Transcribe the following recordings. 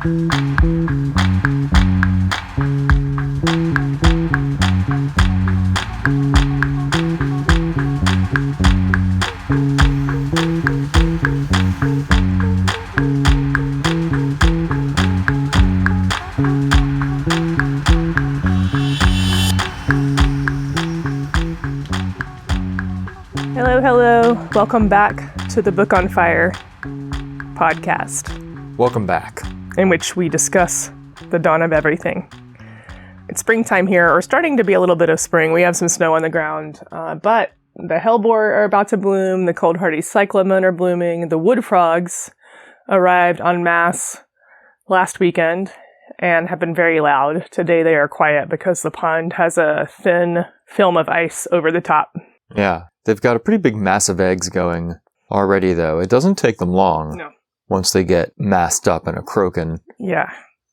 Hello. Welcome back to the Book on Fire podcast. Welcome back. In which we discuss the dawn of everything. It's springtime here, or starting to be a little bit of spring. We have some snow on the ground, but the hellebore are about to bloom, the cold hardy cyclamen are blooming, the wood frogs arrived en masse last weekend and have been very loud. Today they are quiet because the pond has a thin film of ice over the top. Yeah, they've got a pretty big mass of eggs going already, though. It doesn't take them long once they get massed up and a croaking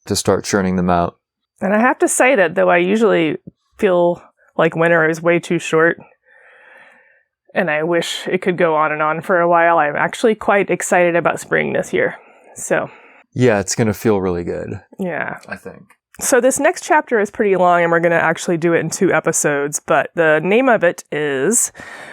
to start churning them out. And I have to say that, though I usually feel like winter is way too short, and I wish it could go on and on for a while, I'm actually quite excited about spring this year. So yeah, it's going to feel really good. Yeah. I think. So this next chapter is pretty long, and we're going to actually do it in 2 episodes, but the name of it is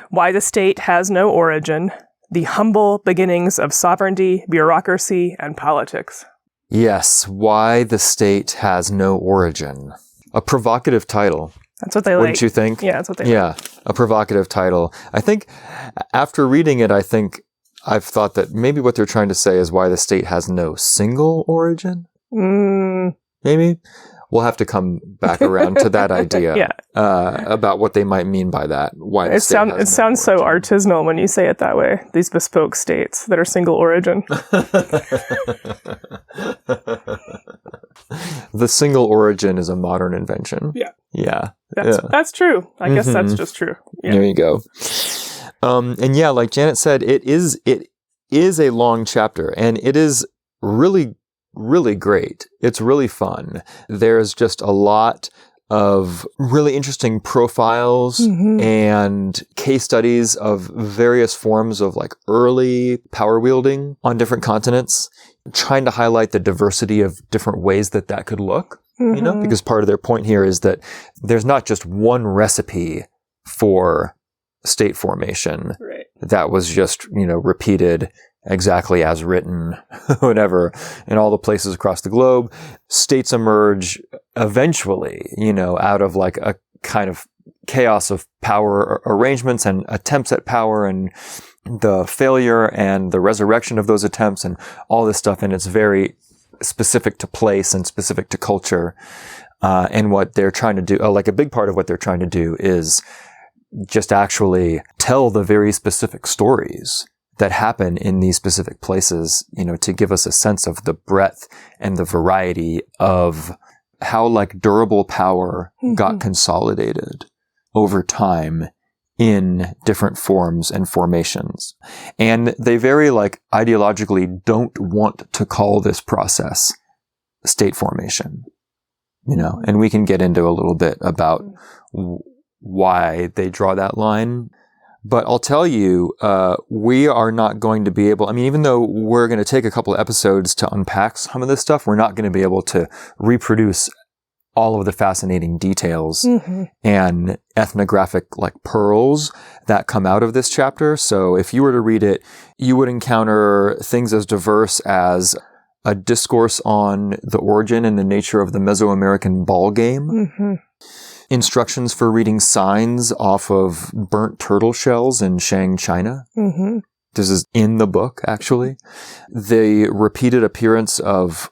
Why the State Has No Origin, The Humble Beginnings of Sovereignty, Bureaucracy, and Politics. Yes, Why the State Has No Origin. A provocative title. That's what they like. Wouldn't you think? Yeah, that's what they like. Yeah, a provocative title. I think after reading it, I've thought that maybe what they're trying to say is why the state has no single origin. Maybe. We'll have to come back around to that idea about what they might mean by that. Why the state has no sounds so artisanal when you say it that way. These bespoke states that are single origin. The single origin is a modern invention. Yeah. That's true. I guess that's just true. Yeah. There you go. And yeah, like Janet said, it is a long chapter, and it is really, really great. It's really fun. There's just a lot of really interesting profiles and case studies of various forms of like early power wielding on different continents, trying to highlight the diversity of different ways that could look, you know, because part of their point here is that there's not just one recipe for state formation that was just, you know, repeated exactly as written, whatever, in all the places across the globe. States emerge eventually, you know, out of like a kind of chaos of power arrangements and attempts at power and the failure and the resurrection of those attempts and all this stuff. And it's very specific to place and specific to culture. And what they're trying to do, like a big part of what they're trying to do is just actually tell the very specific stories that happen in these specific places, you know, to give us a sense of the breadth and the variety of how like durable power got consolidated over time in different forms and formations. And they very like ideologically don't want to call this process state formation, you know, and we can get into a little bit about why they draw that line. But I'll tell you, we are not going to be able, I mean, even though we're going to take a couple of episodes to unpack some of this stuff, we're not going to be able to reproduce all of the fascinating details and ethnographic like pearls that come out of this chapter. So if you were to read it, you would encounter things as diverse as a discourse on the origin and the nature of the Mesoamerican ball game. Instructions for reading signs off of burnt turtle shells in Shang, China. This is in the book, actually. The repeated appearance of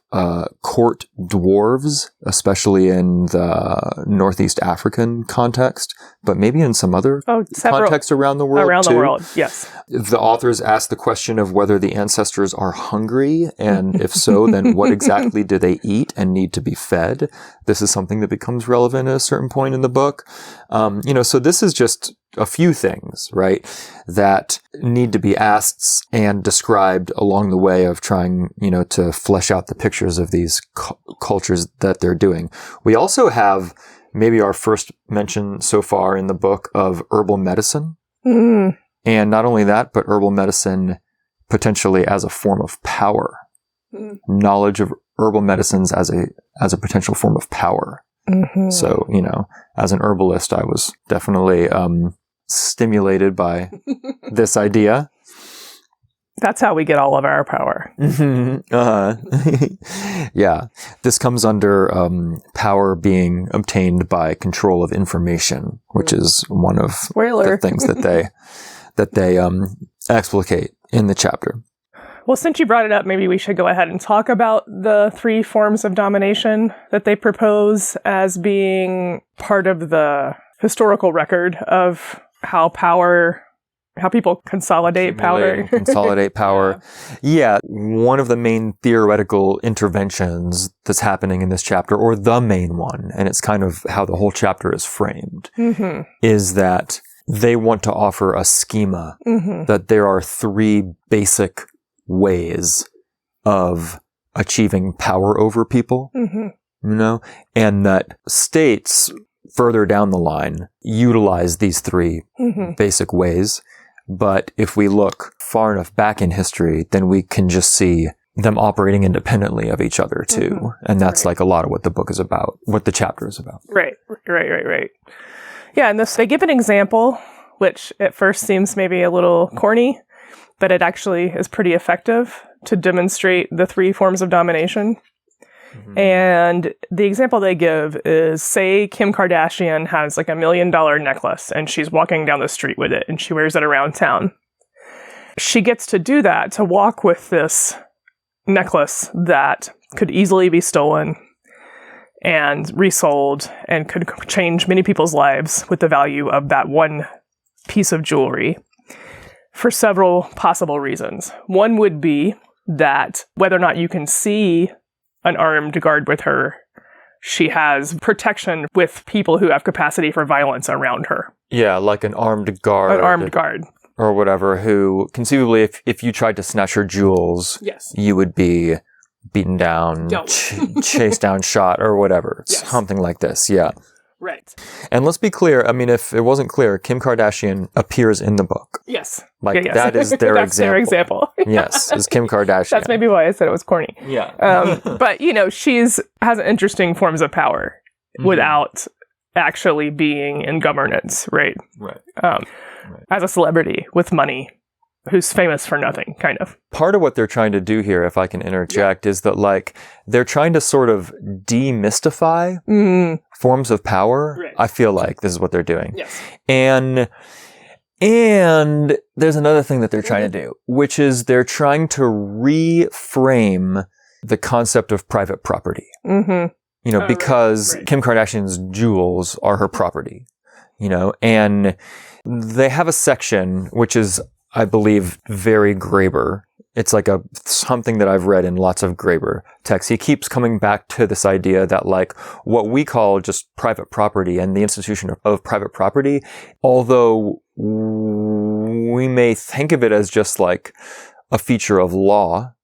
court dwarves, especially in the Northeast African context, but maybe in some other context around the world, Around the world, yes. The authors ask the question of whether the ancestors are hungry, and if so, then what exactly do they eat and need to be fed? This is something that becomes relevant at a certain point in the book. You know, so this is just a few things, right, that need to be asked and described along the way of trying, you know, to flesh out the pictures of these cultures that they're doing. We also have maybe our first mention so far in the book of herbal medicine. And not only that, but herbal medicine potentially as a form of power. Knowledge of herbal medicines as a potential form of power. Mm-hmm. So, as an herbalist, I was definitely stimulated by this idea. That's how we get all of our power. Yeah. This comes under power being obtained by control of information, which is one of the things that they explicate in the chapter. Well, since you brought it up, maybe we should go ahead and talk about the 3 forms of domination that they propose as being part of the historical record of how people consolidate power. Consolidate power. Yeah. One of the main theoretical interventions that's happening in this chapter, or the main one, and it's kind of how the whole chapter is framed, is that they want to offer a schema that there are 3 basic ways of achieving power over people, and that states further down the line utilize these 3 basic ways. But if we look far enough back in history, then we can just see them operating independently of each other too. And that's like a lot of what the book is about, what the chapter is about. Right. Yeah, and they give an example, which at first seems maybe a little corny, but it actually is pretty effective to demonstrate the 3 forms of domination. And the example they give is, say Kim Kardashian has like $1 million necklace and she's walking down the street with it and she wears it around town. She gets to do that, to walk with this necklace that could easily be stolen and resold and could change many people's lives with the value of that one piece of jewelry, for several possible reasons. One would be that whether or not you can see an armed guard with her, she has protection with people who have capacity for violence around her. Yeah, like an armed guard. An armed guard. Or whatever, who conceivably, if you tried to snatch her jewels, you would be beaten down, chased down, shot, or whatever. Something like this, yeah. Right. And let's be clear, I mean, if it wasn't clear, Kim Kardashian appears in the book. Yes. That is their That's example. their example. Yes, is Kim Kardashian. That's maybe why I said it was corny. Yeah. But, she's has interesting forms of power without actually being in governance, right? Right. As a celebrity with money who's famous for nothing, kind of. Part of what they're trying to do here, if I can interject, is that they're trying to sort of demystify forms of power. Right. I feel like this is what they're doing. Yes. And there's another thing that they're trying to do, which is they're trying to reframe the concept of private property. Because Kim Kardashian's jewels are her property, and they have a section which is, I believe, very Graeber. It's like something that I've read in lots of Graeber texts. He keeps coming back to this idea that what we call just private property and the institution of private property, although we may think of it as just a feature of law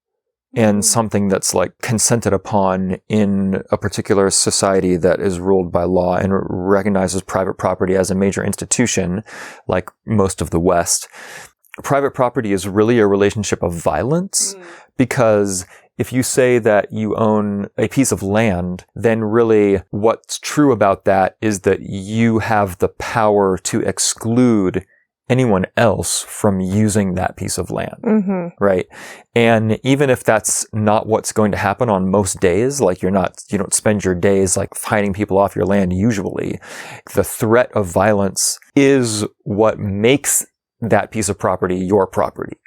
and something that's consented upon in a particular society that is ruled by law and recognizes private property as a major institution, like most of the West. Private property is really a relationship of violence, because if you say that you own a piece of land, then really what's true about that is that you have the power to exclude anyone else from using that piece of land, right? And even if that's not what's going to happen on most days, you don't spend your days fighting people off your land usually, the threat of violence is what makes that piece of property your property.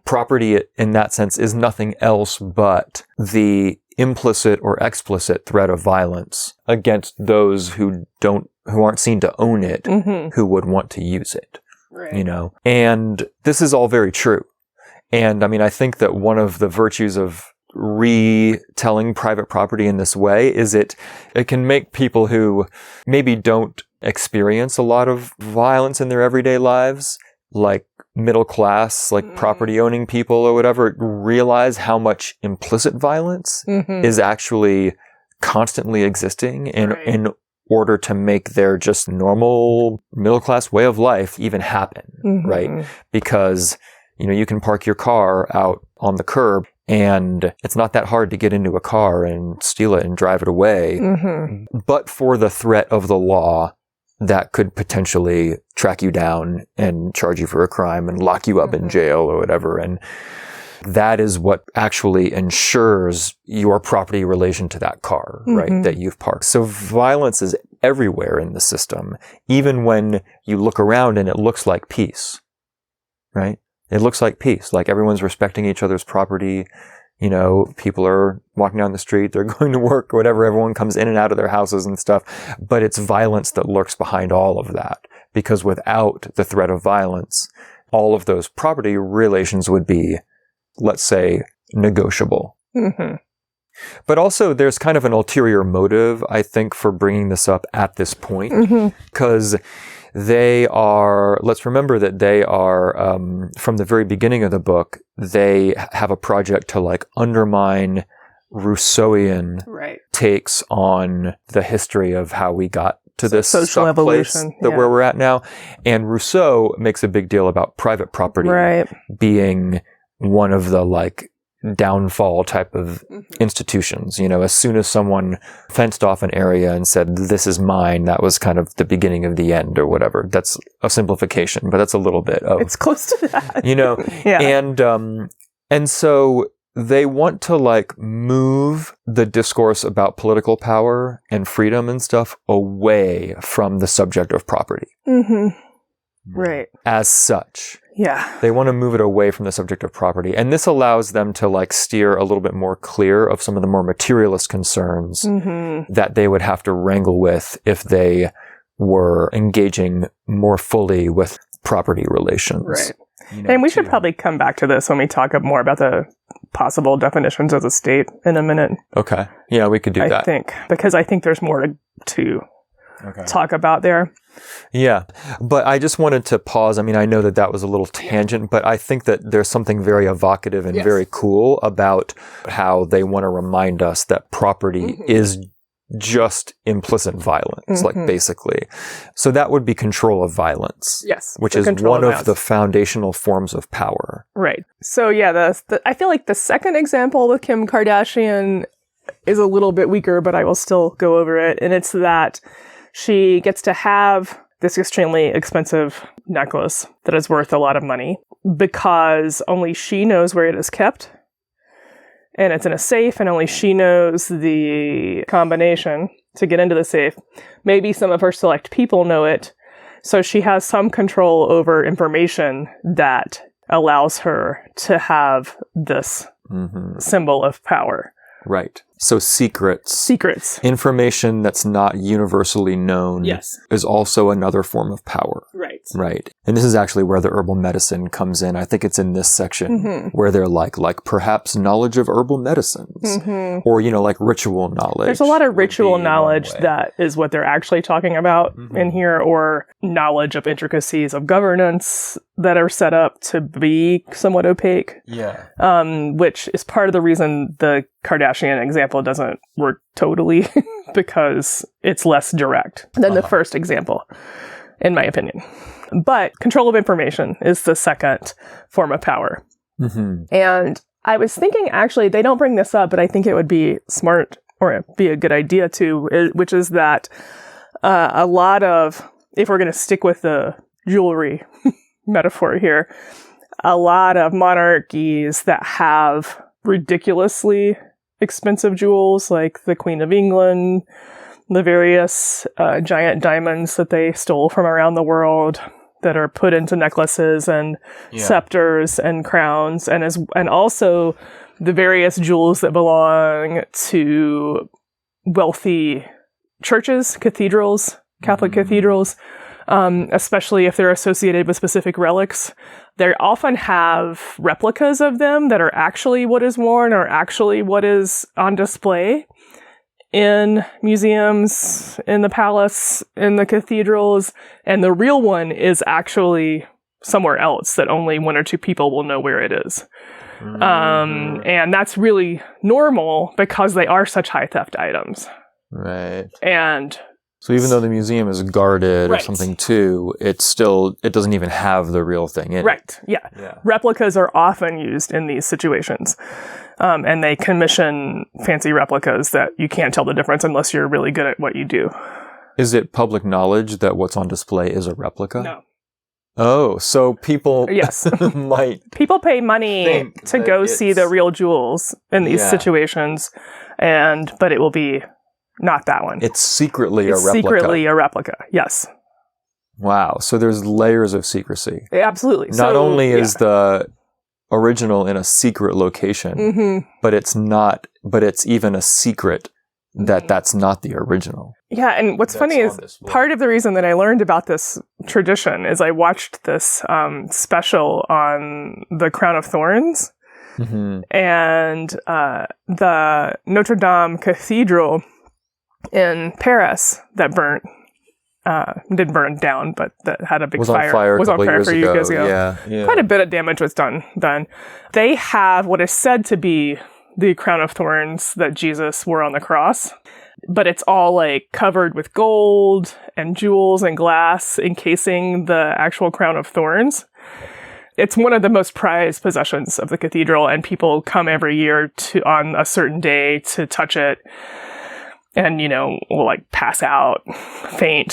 Property in that sense is nothing else but the implicit or explicit threat of violence against those who aren't seen to own it, who would want to use it. Right. And this is all very true. And I mean, I think that one of the virtues of retelling private property in this way is it can make people who maybe don't experience a lot of violence in their everyday lives, like middle class, property owning people or whatever, realize how much implicit violence is actually constantly existing in order to make their just normal middle class way of life even happen, right? Because, you can park your car out on the curb And it's not that hard to get into a car and steal it and drive it away. But for the threat of the law that could potentially track you down and charge you for a crime and lock you up in jail or whatever. And that is what actually ensures your property relation to that car, right, that you've parked. So violence is everywhere in the system, even when you look around and it looks like peace, right? It looks like peace, like everyone's respecting each other's property. You know, people are walking down the street, they're going to work, or whatever. Everyone comes in and out of their houses and stuff. But it's violence that lurks behind all of that. Because without the threat of violence, all of those property relations would be, let's say, negotiable. But also, there's kind of an ulterior motive, I think, for bringing this up at this point. Because let's remember that they are, from the very beginning of the book, they have a project to like undermine Rousseauian takes on the history of how we got to this social evolution where we're at now. And Rousseau makes a big deal about private property being one of the like downfall type of institutions. You know, as soon as someone fenced off an area and said, this is mine, that was kind of the beginning of the end or whatever. That's a simplification, but that's a little bit of... It's close to that. You know, and so they want to like move the discourse about political power and freedom and stuff away from the subject of property. Right. As such. Yeah. They want to move it away from the subject of property. And this allows them to like steer a little bit more clear of some of the more materialist concerns that they would have to wrangle with if they were engaging more fully with property relations. Right. You know, and we should probably come back to this when we talk more about the possible definitions of the state in a minute. Okay. Yeah, we could do that. I think. Because I think there's more to talk about there. Yeah. But I just wanted to pause. I mean, I know that was a little tangent, but I think that there's something very evocative and very cool about how they want to remind us that property is just implicit violence, like basically. So that would be control of violence. Yes. Which is one of the foundational forms of power. Right. So yeah, I feel like the second example with Kim Kardashian is a little bit weaker, but I will still go over it. And it's that she gets to have this extremely expensive necklace that is worth a lot of money because only she knows where it is kept. And it's in a safe, and only she knows the combination to get into the safe. Maybe some of her select people know it. So she has some control over information that allows her to have this symbol of power. Right. So secrets. Information that's not universally known is also another form of power. Right. And this is actually where the herbal medicine comes in. I think it's in this section where they're like perhaps knowledge of herbal medicines or, you know, like ritual knowledge. There's a lot of ritual knowledge that is what they're actually talking about in here, or knowledge of intricacies of governance that are set up to be somewhat opaque. Yeah. Which is part of the reason the Kardashian example doesn't work totally because it's less direct than the first example, in my opinion. But control of information is the second form of power. And I was thinking, actually, they don't bring this up, but I think it would be smart or be a good idea to, which is that a lot of, if we're going to stick with the jewelry metaphor here, a lot of monarchies that have ridiculously expensive jewels, like the Queen of England, the various giant diamonds that they stole from around the world that are put into necklaces and scepters and crowns, and also the various jewels that belong to wealthy churches, cathedrals, Catholic cathedrals, especially if they're associated with specific relics. They often have replicas of them that are actually what is worn or actually what is on display in museums, in the palace, in the cathedrals, and the real one is actually somewhere else that only one or two people will know where it is. And that's really normal because they are such high theft items. Right. And So even though the museum is guarded or Right. something too, it doesn't even have the real thing in it. Right. Yeah. Replicas are often used in these situations. And they commission fancy replicas that you can't tell the difference unless you're really good at what you do. Is it public knowledge that what's on display is a replica? No. Oh, so people Yes. might People pay money think to that go see the real jewels in these Yeah. situations, but it will be not that one. it's secretly It's a replica. secretly a replica. Yes. Wow. So there's layers of secrecy. Absolutely. Not only is the original in a secret location, but it's even a secret that that's not the original. Yeah, and what's funny is part of the reason that I learned about this tradition is I watched this special on the Crown of Thorns, and the Notre Dame Cathedral in Paris that didn't burn down, but that had a big was fire. On fire was a on couple fire years for ago. years ago. Yeah. Quite a bit of damage was done. They have what is said to be the crown of thorns that Jesus wore on the cross, but it's all like covered with gold and jewels and glass encasing the actual crown of thorns. It's one of the most prized possessions of the cathedral, and people come every year on a certain day to touch it. And, will like pass out, faint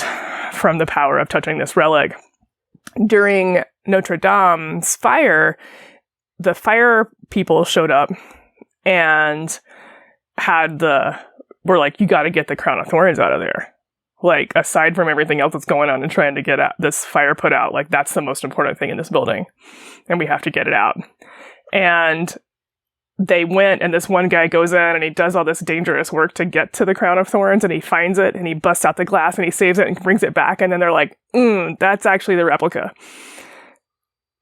from the power of touching this relic. During Notre Dame's fire, the fire people showed up and were like, you got to get the crown of thorns out of there. Like, aside from everything else that's going on and trying to get this fire put out, like, that's the most important thing in this building. And we have to get it out. And they went, and this one guy goes in and he does all this dangerous work to get to the crown of thorns, and he finds it and he busts out the glass and he saves it and brings it back. And then they're like, that's actually the replica.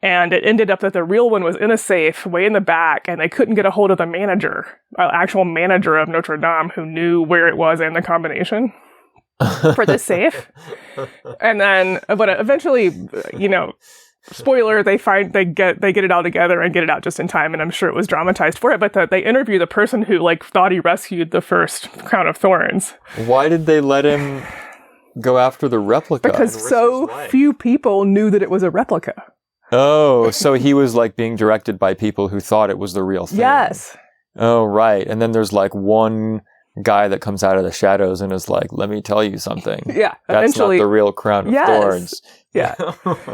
And it ended up that the real one was in a safe way in the back, and they couldn't get a hold of the manager, actual manager of Notre Dame, who knew where it was and the combination for the safe. And then, but eventually, spoiler, they get it all together and get it out just in time, and I'm sure it was dramatized for it, but they interview the person who thought he rescued the first crown of thorns. Why did they let him go after the replica? Because so few people knew that it was a replica. Oh, so he was like being directed by people who thought it was the real thing. Yes. Oh, right. And then there's like one guy that comes out of the shadows and is like, let me tell you something. Yeah. That's not the real crown of thorns. Yeah.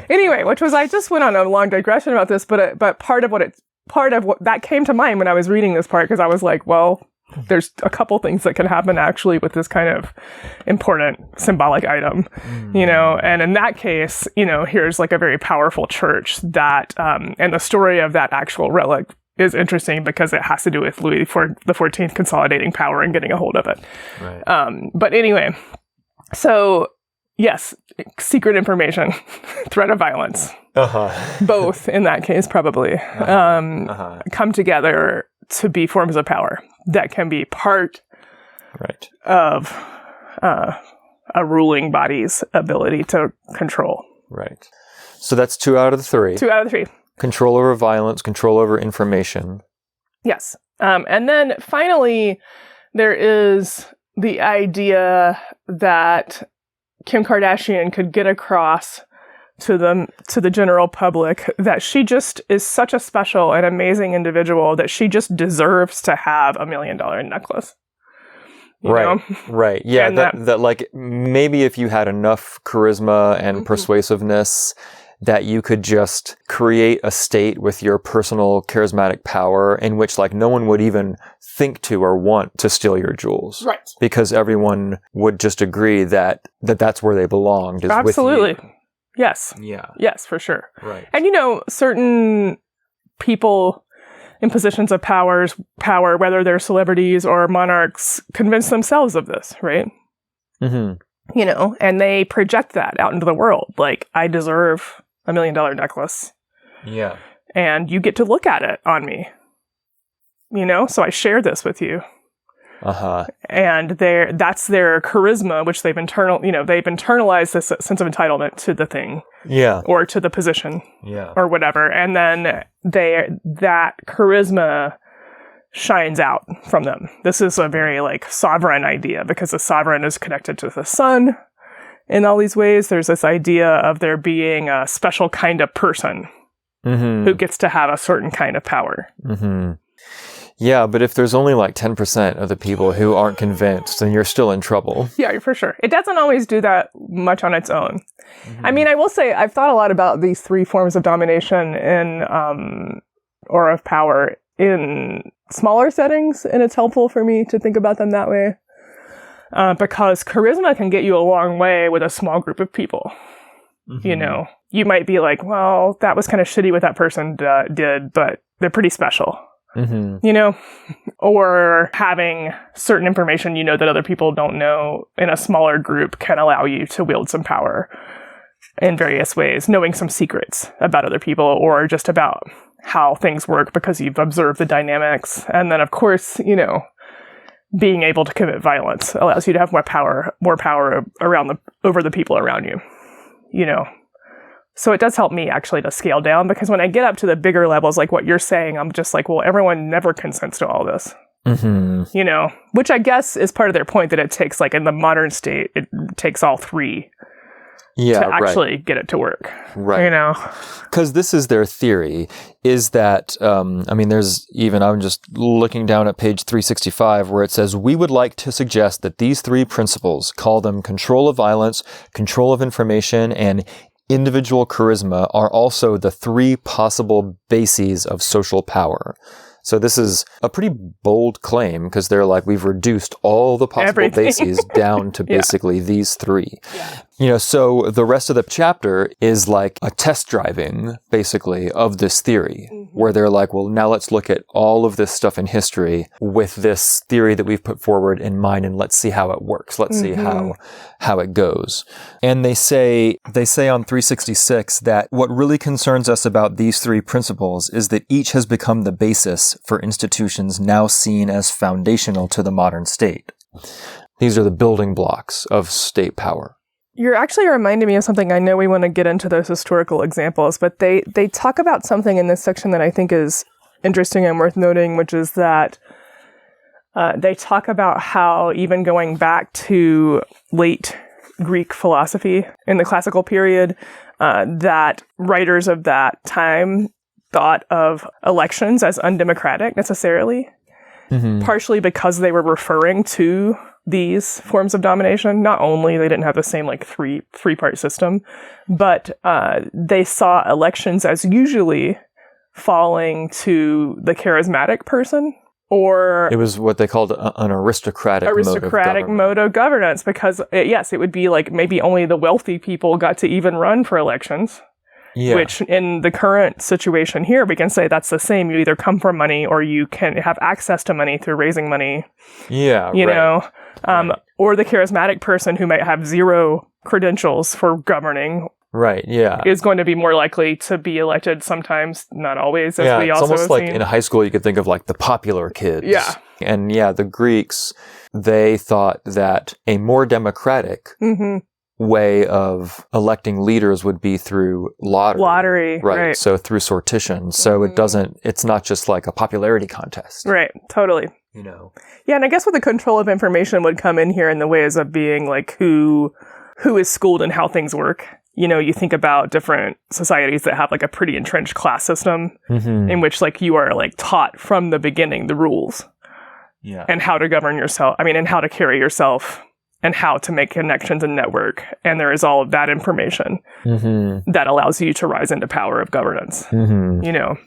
Anyway, I just went on a long digression about this, but part of what that came to mind when I was reading this part, because I was like, well, there's a couple things that can happen actually with this kind of important symbolic item, and in that case, here's like a very powerful church that, and the story of that actual relic is interesting because it has to do with Louis XIV consolidating power and getting a hold of it. Right. But anyway, so yes, secret information, threat of violence, both in that case probably come together to be forms of power that can be part of a ruling body's ability to control. Right. So that's 2 out of the 3. 2 out of the 3. Control over violence, control over information. Yes. And then finally, there is the idea that Kim Kardashian could get across to the general public that she just is such a special and amazing individual that she just deserves to have $1 million necklace. You know? Right. Yeah. And that like maybe if you had enough charisma and persuasiveness that you could just create a state with your personal charismatic power in which like no one would even think to or want to steal your jewels. Right. Because everyone would just agree that that's where they belonged, is absolutely. with you. Yes. Yeah. Yes, for sure. Right. And certain people in positions of power, whether they're celebrities or monarchs, convince themselves of this, right? Mm-hmm. And they project that out into the world. Like, I deserve $1 million necklace. Yeah. And you get to look at it on me. So I share this with you. And that's their charisma, which they've internalized this sense of entitlement to the thing. Yeah. Or to the position. Yeah. Or whatever. And then that charisma shines out from them. This is a very like sovereign idea because the sovereign is connected to the sun in all these ways. There's this idea of there being a special kind of person who gets to have a certain kind of power. Yeah, but if there's only like 10% of the people who aren't convinced, then you're still in trouble. Yeah, for sure. It doesn't always do that much on its own. I mean, I will say I've thought a lot about these three forms of domination or of power in smaller settings, and it's helpful for me to think about them that way. Because charisma can get you a long way with a small group of people. You know, you might be like, well, that was kind of shitty what that person did, but they're pretty special. You know, or having certain information, you know, that other people don't know in a smaller group can allow you to wield some power in various ways, knowing some secrets about other people or just about how things work because you've observed the dynamics. And then, of course, you know, being able to commit violence allows you to have more power over the people around you, you know. So it does help me actually to scale down, because when I get up to the bigger levels, like what you're saying, I'm just like, well, everyone never consents to all this, you know, which I guess is part of their point, that it takes, like in the modern state, it takes all three to actually get it to work. Right. You know, because this is their theory, is that, I mean, there's even, I'm just looking down at page 365 where it says, we would like to suggest that these three principles, call them control of violence, control of information, and individual charisma, are also the three possible bases of social power. So this is a pretty bold claim, because they're like, we've reduced all the possible bases down to basically these three. You know, so the rest of the chapter is like a test driving, basically, of this theory, where they're like, well, now let's look at all of this stuff in history with this theory that we've put forward in mind, and let's see how it works. Let's see how it goes. And they say on 366 that what really concerns us about these three principles is that each has become the basis for institutions now seen as foundational to the modern state. These are the building blocks of state power. You're actually reminding me of something. I know we want to get into those historical examples, but they talk about something in this section that I think is interesting and worth noting, which is that they talk about how, even going back to late Greek philosophy in the classical period, that writers of that time thought of elections as undemocratic necessarily, partially because they were referring to these forms of domination. Not only they didn't have the same like three-part system, but they saw elections as usually falling to the charismatic person, or it was what they called an aristocratic mode of governance, because it would be like maybe only the wealthy people got to even run for elections. Which in the current situation here, we can say that's the same. You either come from money, or you can have access to money through raising money. You know, or the charismatic person who might have zero credentials for governing. Is going to be more likely to be elected sometimes, not always, as we also it's almost have like seen. In high school, you could think of like the popular kids. And the Greeks, they thought that a more democratic way of electing leaders would be through lottery. Right. So through sortition. So it's not just like a popularity contest. Right. Totally. You know. Yeah. And I guess with the control of information would come in here in the ways of being like who is schooled and how things work. You know, you think about different societies that have like a pretty entrenched class system in which like you are like taught from the beginning the rules and how to govern yourself. I mean, and how to carry yourself and how to make connections and network. And there is all of that information that allows you to rise into power of governance, you know.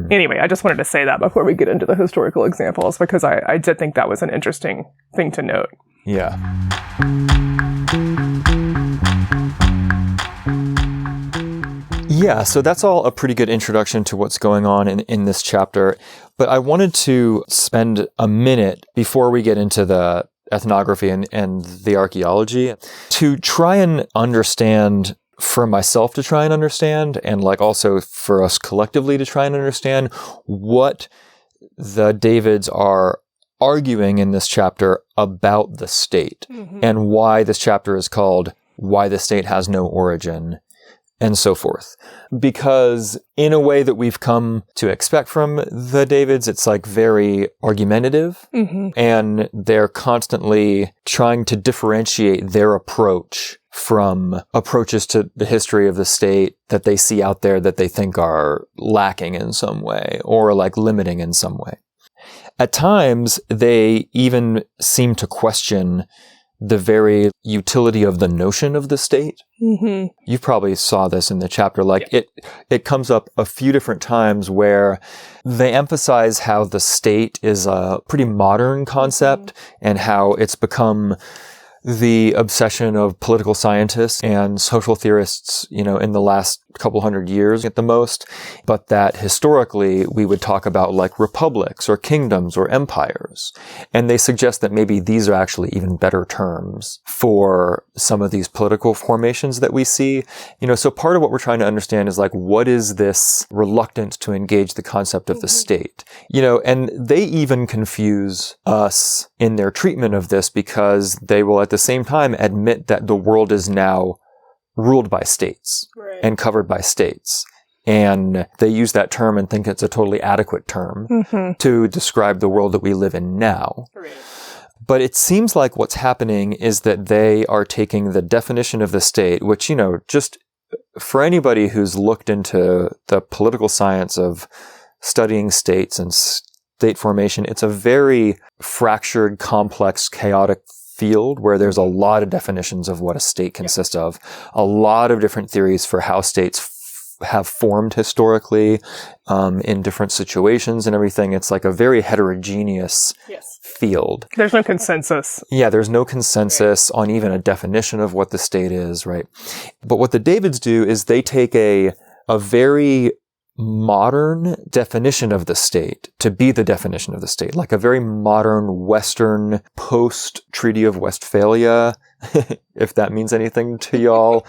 Anyway, I just wanted to say that before we get into the historical examples, because I did think that was an interesting thing to note. Yeah, so that's all a pretty good introduction to what's going on in this chapter. But I wanted to spend a minute before we get into the ethnography and the archaeology to try and understand, for myself to try and understand, and like also for us collectively to try and understand what the Davids are arguing in this chapter about the state and why this chapter is called Why the State Has No Origin. and so forth. Because in a way that we've come to expect from the Davids, it's like very argumentative, and they're constantly trying to differentiate their approach from approaches to the history of the state that they see out there that they think are lacking in some way or like limiting in some way. At times, they even seem to question the very utility of the notion of the state. You probably saw this in the chapter. Like it comes up a few different times where they emphasize how the state is a pretty modern concept and how it's become the obsession of political scientists and social theorists, you know, in the last couple hundred years at the most, but that historically we would talk about like republics or kingdoms or empires. And they suggest that maybe these are actually even better terms for some of these political formations that we see. You know, so part of what we're trying to understand is like, what is this reluctance to engage the concept of the state? You know, and they even confuse us in their treatment of this because they will at the same time admit that the world is now ruled by states and covered by states. And they use that term and think it's a totally adequate term to describe the world that we live in now. But it seems like what's happening is that they are taking the definition of the state, which, you know, just for anybody who's looked into the political science of studying states and state formation, it's a very fractured, complex, chaotic field where there's a lot of definitions of what a state consists of, a lot of different theories for how states have formed historically in different situations and everything. It's like a very heterogeneous field. There's no consensus. Yeah, there's no consensus on even a definition of what the state is, right? But what the Davids do is they take a very modern definition of the state to be the definition of the state, like a very modern Western post-Treaty of Westphalia, if that means anything to y'all,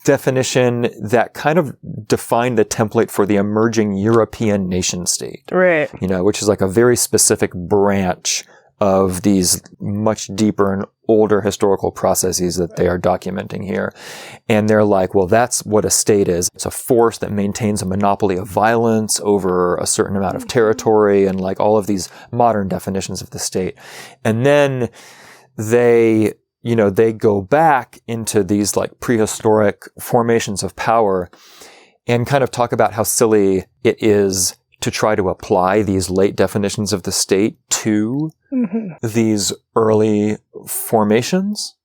definition that kind of defined the template for the emerging European nation state. Right. You know, which is like a very specific branch of these much deeper and older historical processes that they are documenting here. And they're like, well, that's what a state is. It's a force that maintains a monopoly of violence over a certain amount of territory and like all of these modern definitions of the state. And then they go back into these like prehistoric formations of power and kind of talk about how silly it is to try to apply these late definitions of the state to these early formations,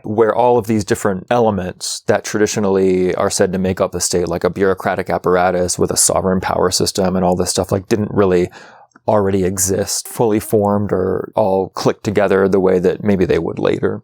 where all of these different elements that traditionally are said to make up the state, like a bureaucratic apparatus with a sovereign power system and all this stuff, like didn't really already exist, fully formed or all clicked together the way that maybe they would later.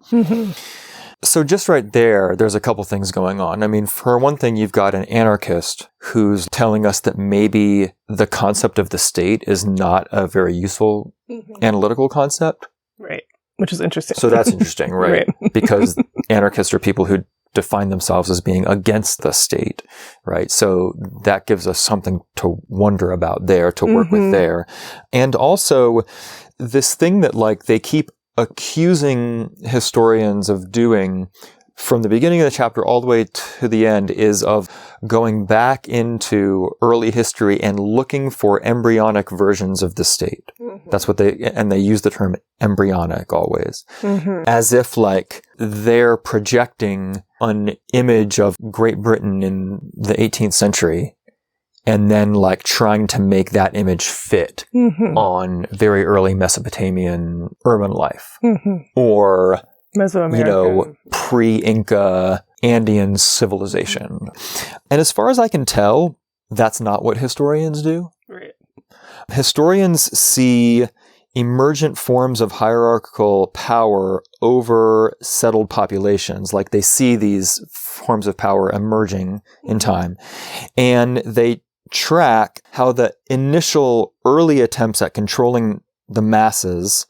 So just right there, there's a couple things going on. I mean, for one thing, you've got an anarchist who's telling us that maybe the concept of the state is not a very useful analytical concept. Right. Which is interesting. So that's interesting, right? Because anarchists are people who define themselves as being against the state, right? So that gives us something to wonder about there, to work with there. And also this thing that like they keep accusing historians of doing from the beginning of the chapter all the way to the end is of going back into early history and looking for embryonic versions of the state. That's what they use the term embryonic always, as if like they're projecting an image of Great Britain in the 18th century and then like trying to make that image fit on very early Mesopotamian urban life or, you know, pre-Inca Andean civilization. And as far as I can tell, that's not what historians do. Right. Historians see emergent forms of hierarchical power over settled populations. Like they see these forms of power emerging in time. And they track how the initial early attempts at controlling the masses,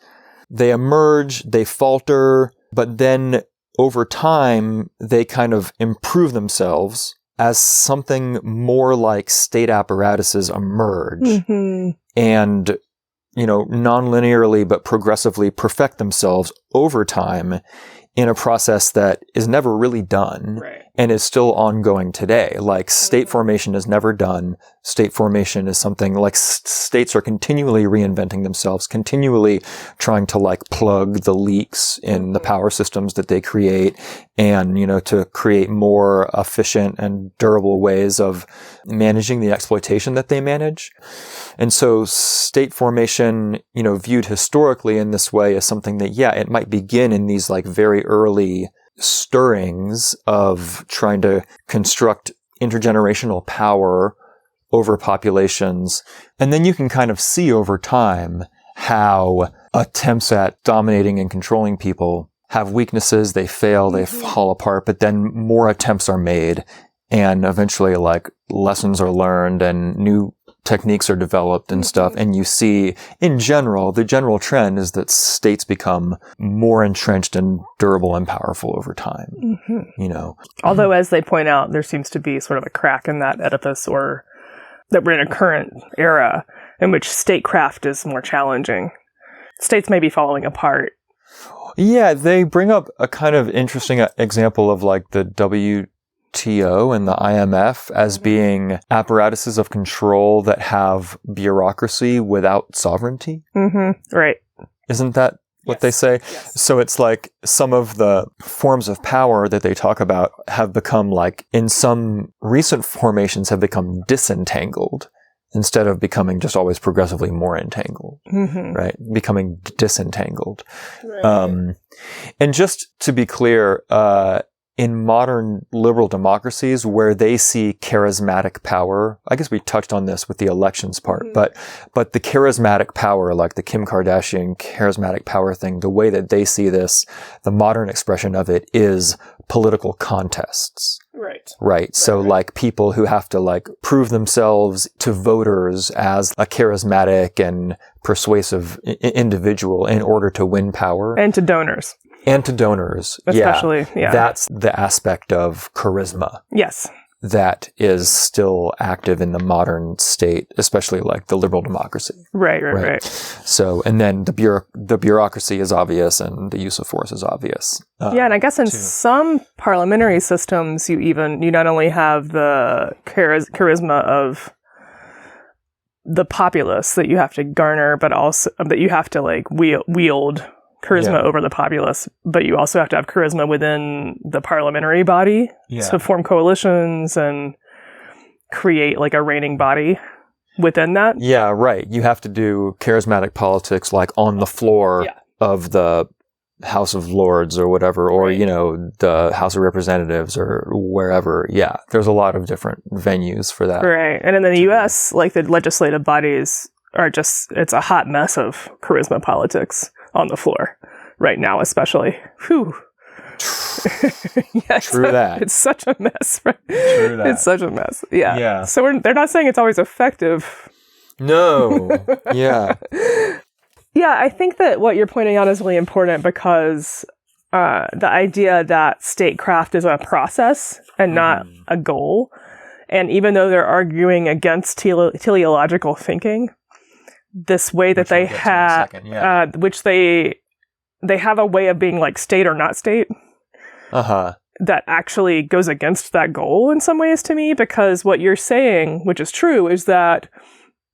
they emerge, they falter, but then over time, they kind of improve themselves as something more like state apparatuses emerge and, you know, non-linearly but progressively perfect themselves over time in a process that is never really done and is still ongoing today. Like state formation is never done. State formation is something like states are continually reinventing themselves, continually trying to like plug the leaks in the power systems that they create and, to create more efficient and durable ways of managing the exploitation that they manage. And so state formation, viewed historically in this way is something that, it might begin in these like very early stirrings of trying to construct intergenerational power over populations. And then you can kind of see over time how attempts at dominating and controlling people have weaknesses, they fail, they fall apart, but then more attempts are made and eventually like lessons are learned and new techniques are developed and stuff. And you see, in general, the general trend is that states become more entrenched and durable and powerful over time, Although, as they point out, there seems to be sort of a crack in that edifice, or that we're in a current era in which statecraft is more challenging. States may be falling apart. Yeah, they bring up a kind of interesting example of like the WTO and the IMF as being apparatuses of control that have bureaucracy without sovereignty. Right. Isn't that what they say? Yes. So it's like some of the forms of power that they talk about have become like, in some recent formations, have become disentangled instead of becoming just always progressively more entangled, right? Becoming disentangled. Right. And just to be clear, in modern liberal democracies where they see charismatic power, I guess we touched on this with the elections part, but the charismatic power, like the Kim Kardashian charismatic power thing, the way that they see this, the modern expression of it is political contests. Right. So like people who have to like prove themselves to voters as a charismatic and persuasive individual in order to win power. And to donors. Especially, yeah. That's the aspect of charisma. Yes. That is still active in the modern state, especially like the liberal democracy. Right. So, and then the bureaucracy is obvious and the use of force is obvious. And I guess in some parliamentary systems, you not only have the charisma of the populace that you have to garner, but also that you have to like wield charisma over the populace, but you also have to have charisma within the parliamentary body to form coalitions and create like a reigning body within that. Yeah, right. You have to do charismatic politics like on the floor of the House of Lords or whatever, or, the House of Representatives or wherever. Yeah, there's a lot of different venues for that. Right. And in the U.S., like the legislative bodies are it's a hot mess of charisma politics on the floor right now, especially. Whew. True that. It's such a mess, right? True that. It's such a mess. Yeah. So they're not saying it's always effective. No. Yeah. Yeah, I think that what you're pointing out is really important because the idea that statecraft is a process and not a goal. And even though they're arguing against teleological thinking, this way that they have, which they have a way of being like state or not state, that actually goes against that goal in some ways to me, because what you're saying, which is true, is that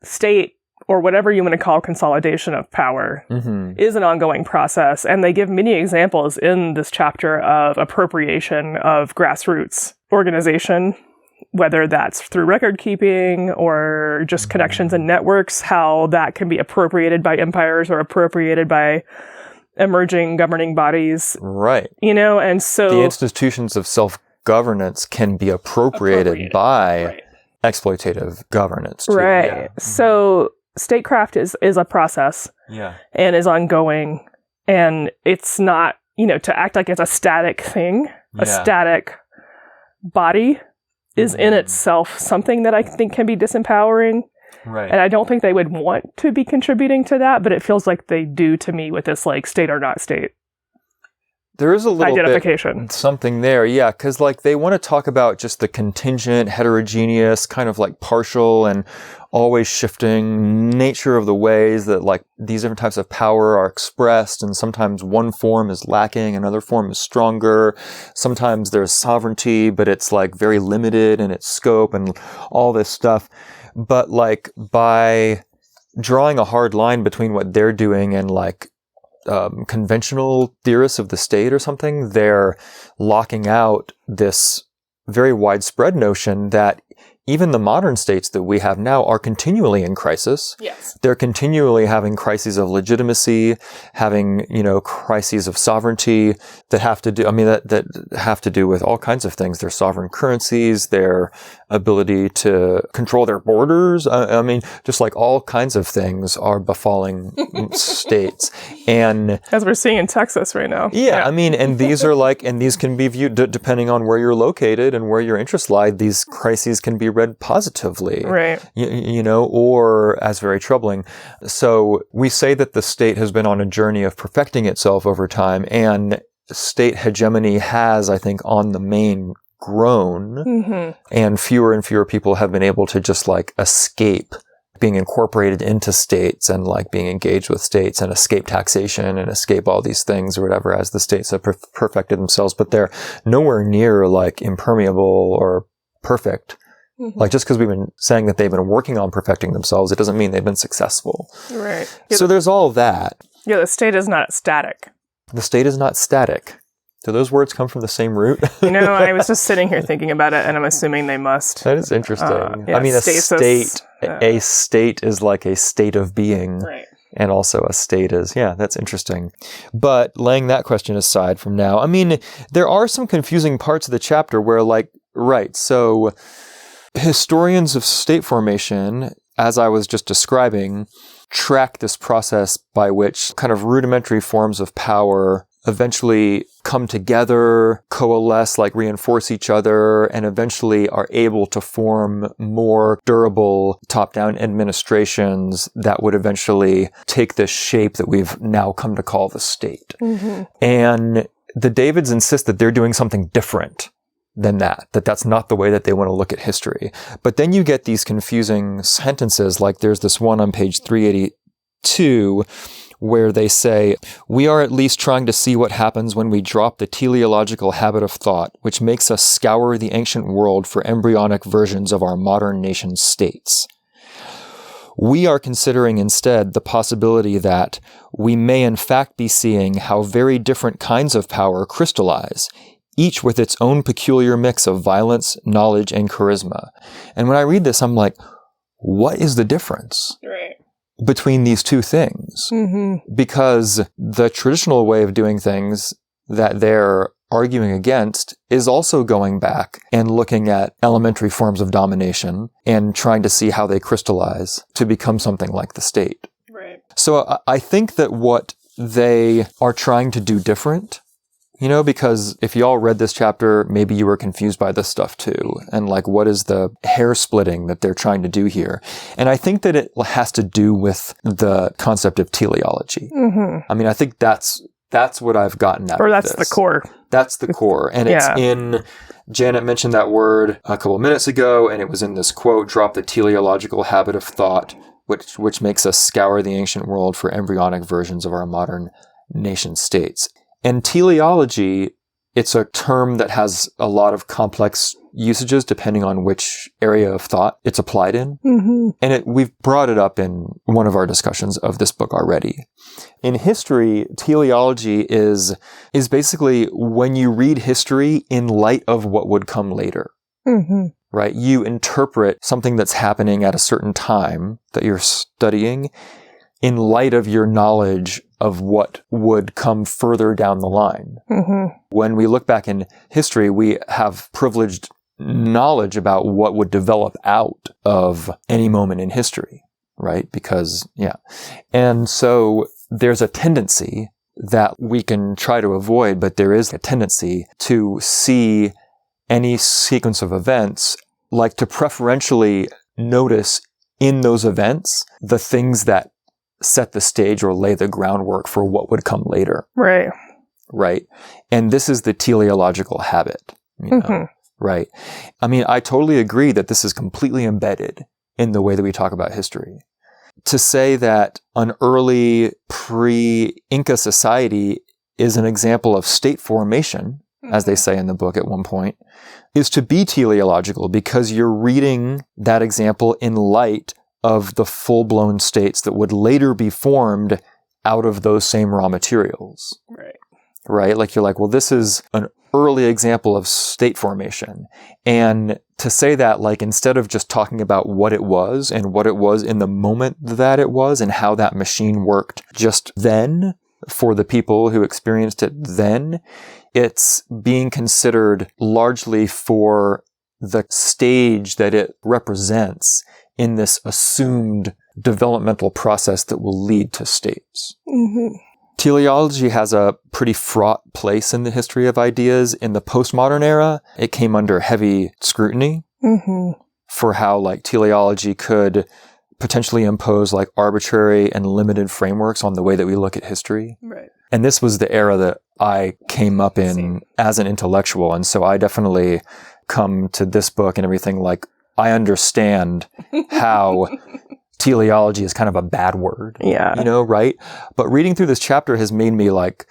state, or whatever you want to call consolidation of power, is an ongoing process. And they give many examples in this chapter of appropriation of grassroots organization, whether that's through record keeping or just connections and networks, how that can be appropriated by empires or appropriated by emerging governing bodies. Right. And so the institutions of self-governance can be appropriated by exploitative governance too. Right. Yeah. So statecraft is a process and is ongoing, and it's not, to act like it's a static thing, a static body is in itself something that I think can be disempowering. Right. And I don't think they would want to be contributing to that, but it feels like they do to me with this like state or not state. There is a little identification. bit something there, yeah, because like they want to talk about just the contingent, heterogeneous, kind of like partial and always shifting nature of the ways that like these different types of power are expressed, and sometimes one form is lacking, another form is stronger. Sometimes there's sovereignty, but it's like very limited in its scope and all this stuff. But like by drawing a hard line between what they're doing and like conventional theorists of the state or something, they're locking out this very widespread notion that even the modern states that we have now are continually in crisis. Yes. They're continually having crises of legitimacy, having, crises of sovereignty that have to do, that have to do with all kinds of things. Their sovereign currencies, their ability to control their borders. Just like all kinds of things are befalling states. And as we're seeing in Texas right now. Yeah. And these are and these can be viewed depending on where you're located and where your interests lie. These crises can be read positively, right? Or as very troubling. So we say that the state has been on a journey of perfecting itself over time, and state hegemony has, I think, on the main grown, and fewer people have been able to just like escape being incorporated into states and like being engaged with states and escape taxation and escape all these things or whatever as the states have perfected themselves, but they're nowhere near like impermeable or perfect. Like just because we've been saying that they've been working on perfecting themselves, it doesn't mean they've been successful. Right. So there's all of that. Yeah, the state is not static. The state is not static. Do those words come from the same root? I was just sitting here thinking about it, and I'm assuming they must. That is interesting. Stasis, a state is like a state of being. Right. And also a state is, that's interesting. But laying that question aside from now, there are some confusing parts of the chapter where so historians of state formation, as I was just describing, track this process by which kind of rudimentary forms of power eventually come together, coalesce, reinforce each other, and eventually are able to form more durable top-down administrations that would eventually take this shape that we've now come to call the state. And the Davids insist that they're doing something different than that's not the way that they want to look at history. But then you get these confusing sentences, like there's this one on page 382 where they say, "We are at least trying to see what happens when we drop the teleological habit of thought, which makes us scour the ancient world for embryonic versions of our modern nation states. We are considering instead the possibility that we may in fact be seeing how very different kinds of power crystallize, each with its own peculiar mix of violence, knowledge, and charisma." And when I read this, I'm like, what is the difference between these two things? Because the traditional way of doing things that they're arguing against is also going back and looking at elementary forms of domination and trying to see how they crystallize to become something like the state. Right. So I think that what they are trying to do different, because if y'all read this chapter, maybe you were confused by this stuff too. And what is the hair splitting that they're trying to do here? And I think that it has to do with the concept of teleology. I think that's what I've gotten out of this. Or that's the core. That's the core. And it's in, Janet mentioned that word a couple of minutes ago, and it was in this quote, "Drop the teleological habit of thought, which makes us scour the ancient world for embryonic versions of our modern nation states." And teleology, it's a term that has a lot of complex usages depending on which area of thought it's applied in. And we've brought it up in one of our discussions of this book already. In history, teleology is basically when you read history in light of what would come later. Right? You interpret something that's happening at a certain time that you're studying in light of your knowledge of what would come further down the line. When we look back in history, we have privileged knowledge about what would develop out of any moment in history, right? Because, And so there's a tendency that we can try to avoid, but there is a tendency to see any sequence of events, to preferentially notice in those events the things that set the stage or lay the groundwork for what would come later. Right. right? And this is the teleological habit, you know, right? I mean, I totally agree that this is completely embedded in the way that we talk about history. To say that an early pre-Inca society is an example of state formation, as they say in the book at one point, is to be teleological because you're reading that example in light of the full-blown states that would later be formed out of those same raw materials. Right? Like you're like, well, this is an early example of state formation. And to say that, like, instead of just talking about what it was and what it was in the moment that it was and how that machine worked just then for the people who experienced it then, it's being considered largely for the stage that it represents in this assumed developmental process that will lead to states. Teleology has a pretty fraught place in the history of ideas. In the postmodern era, it came under heavy scrutiny for how, like, teleology could potentially impose, like, arbitrary and limited frameworks on the way that we look at history. And this was the era that I came up in as an intellectual. And so I definitely come to this book and everything like, I understand how teleology is kind of a bad word, you know, right? But reading through this chapter has made me, like,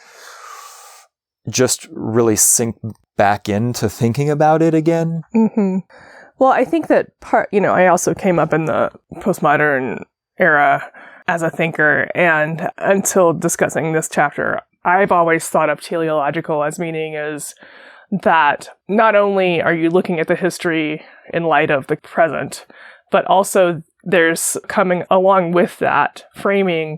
just really sink back into thinking about it again. Well, I think that I also came up in the postmodern era as a thinker, and until discussing this chapter, I've always thought of teleological as meaning is that not only are you looking at the history in light of the present, but also there's coming along with that framing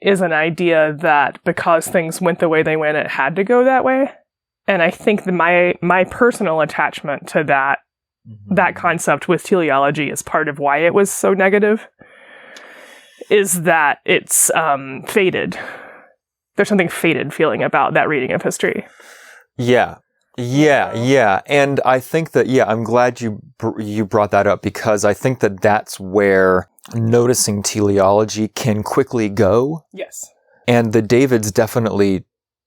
is an idea that because things went the way they went, it had to go that way. And I think that my personal attachment to that concept with teleology is part of why it was so negative, is that it's fated. There's something fated feeling about that reading of history. Yeah. And I think that, I'm glad you brought that up, because I think that that's where noticing teleology can quickly go. Yes. And the Davids definitely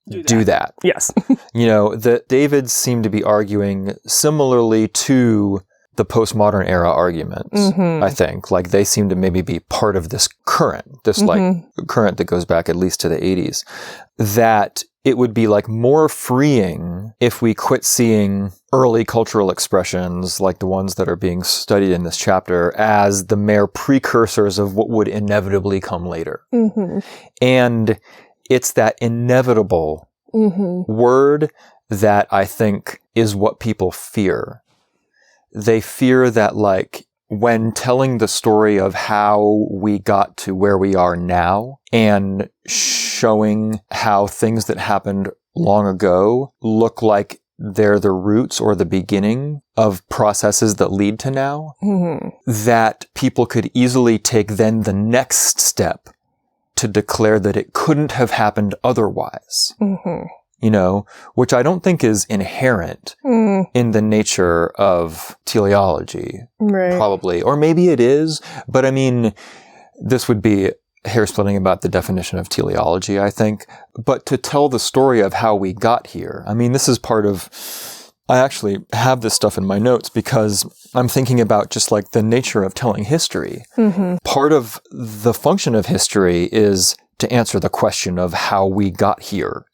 do that. Yes. The Davids seem to be arguing similarly to the postmodern era arguments, I think. Like, they seem to maybe be part of this current, current that goes back at least to the 80s, that it would be, like, more freeing if we quit seeing early cultural expressions, like the ones that are being studied in this chapter, as the mere precursors of what would inevitably come later. And it's that inevitable word that I think is what people fear. They fear that, like, when telling the story of how we got to where we are now and showing how things that happened long ago look like they're the roots or the beginning of processes that lead to now, that people could easily take then the next step to declare that it couldn't have happened otherwise. Which I don't think is inherent in the nature of teleology, probably. Or maybe it is, but I mean, this would be hair-splitting about the definition of teleology, I think. But to tell the story of how we got here, I mean, this is part of... I actually have this stuff in my notes because I'm thinking about just, like, the nature of telling history. Part of the function of history is to answer the question of how we got here.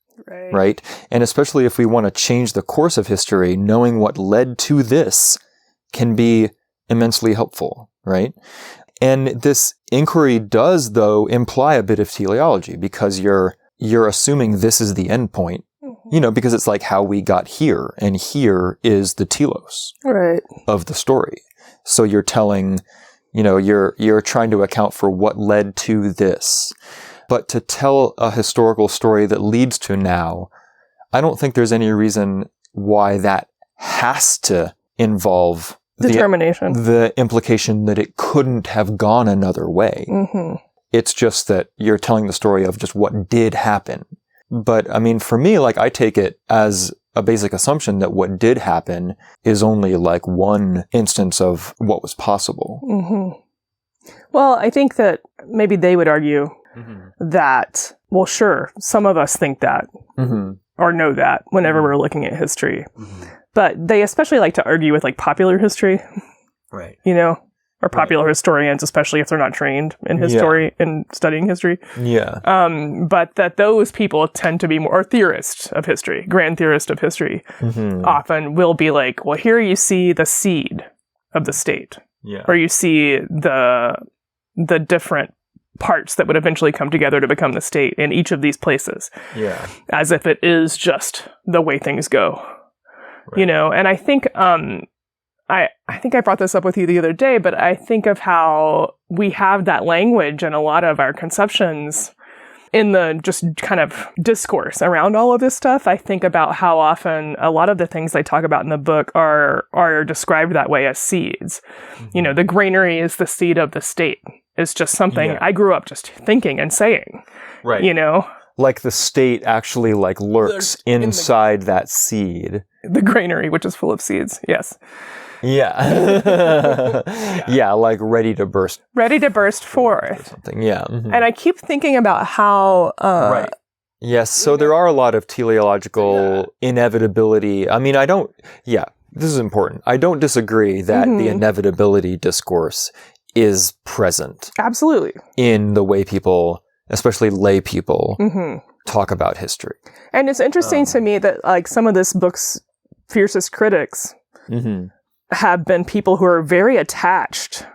Right? And especially if we want to change the course of history, knowing what led to this can be immensely helpful, right? And this inquiry does, though, imply a bit of teleology, because you're assuming this is the end point, because it's like how we got here, and here is the telos of the story. So you're telling, you're trying to account for what led to this. But to tell a historical story that leads to now, I don't think there's any reason why that has to involve determination. The implication that it couldn't have gone another way. It's just that you're telling the story of just what did happen. But I mean, for me, like, I take it as a basic assumption that what did happen is only, like, one instance of what was possible. Well, I think that maybe they would argue that, well, sure, some of us think that, or know that whenever we're looking at history. But they especially like to argue with like popular history, Right. Or popular historians, especially if they're not trained in history and studying history. Yeah. But that those people tend to be more theorists of history, grand theorists of history, often will be like, well, here you see the seed of the state, or you see the different parts that would eventually come together to become the state in each of these places, as if it is just the way things go, And I think I think I brought this up with you the other day, but I think of how we have that language and a lot of our conceptions in the just kind of discourse around all of this stuff. I think about how often a lot of the things they talk about in the book are described that way as seeds. The granary is the seed of the state. It's just something I grew up just thinking and saying, right? Like the state actually like lurks inside that seed. The granary, which is full of seeds. Yes. Yeah. Yeah, like ready to burst. Ready to burst forth. Something. Yeah. And I keep thinking about how... right. Yes, so there are a lot of teleological inevitability. I mean, this is important. I don't disagree that the inevitability discourse is present. Absolutely. In the way people, especially lay people, talk about history. And it's interesting to me that like some of this book's fiercest critics have been people who are very attached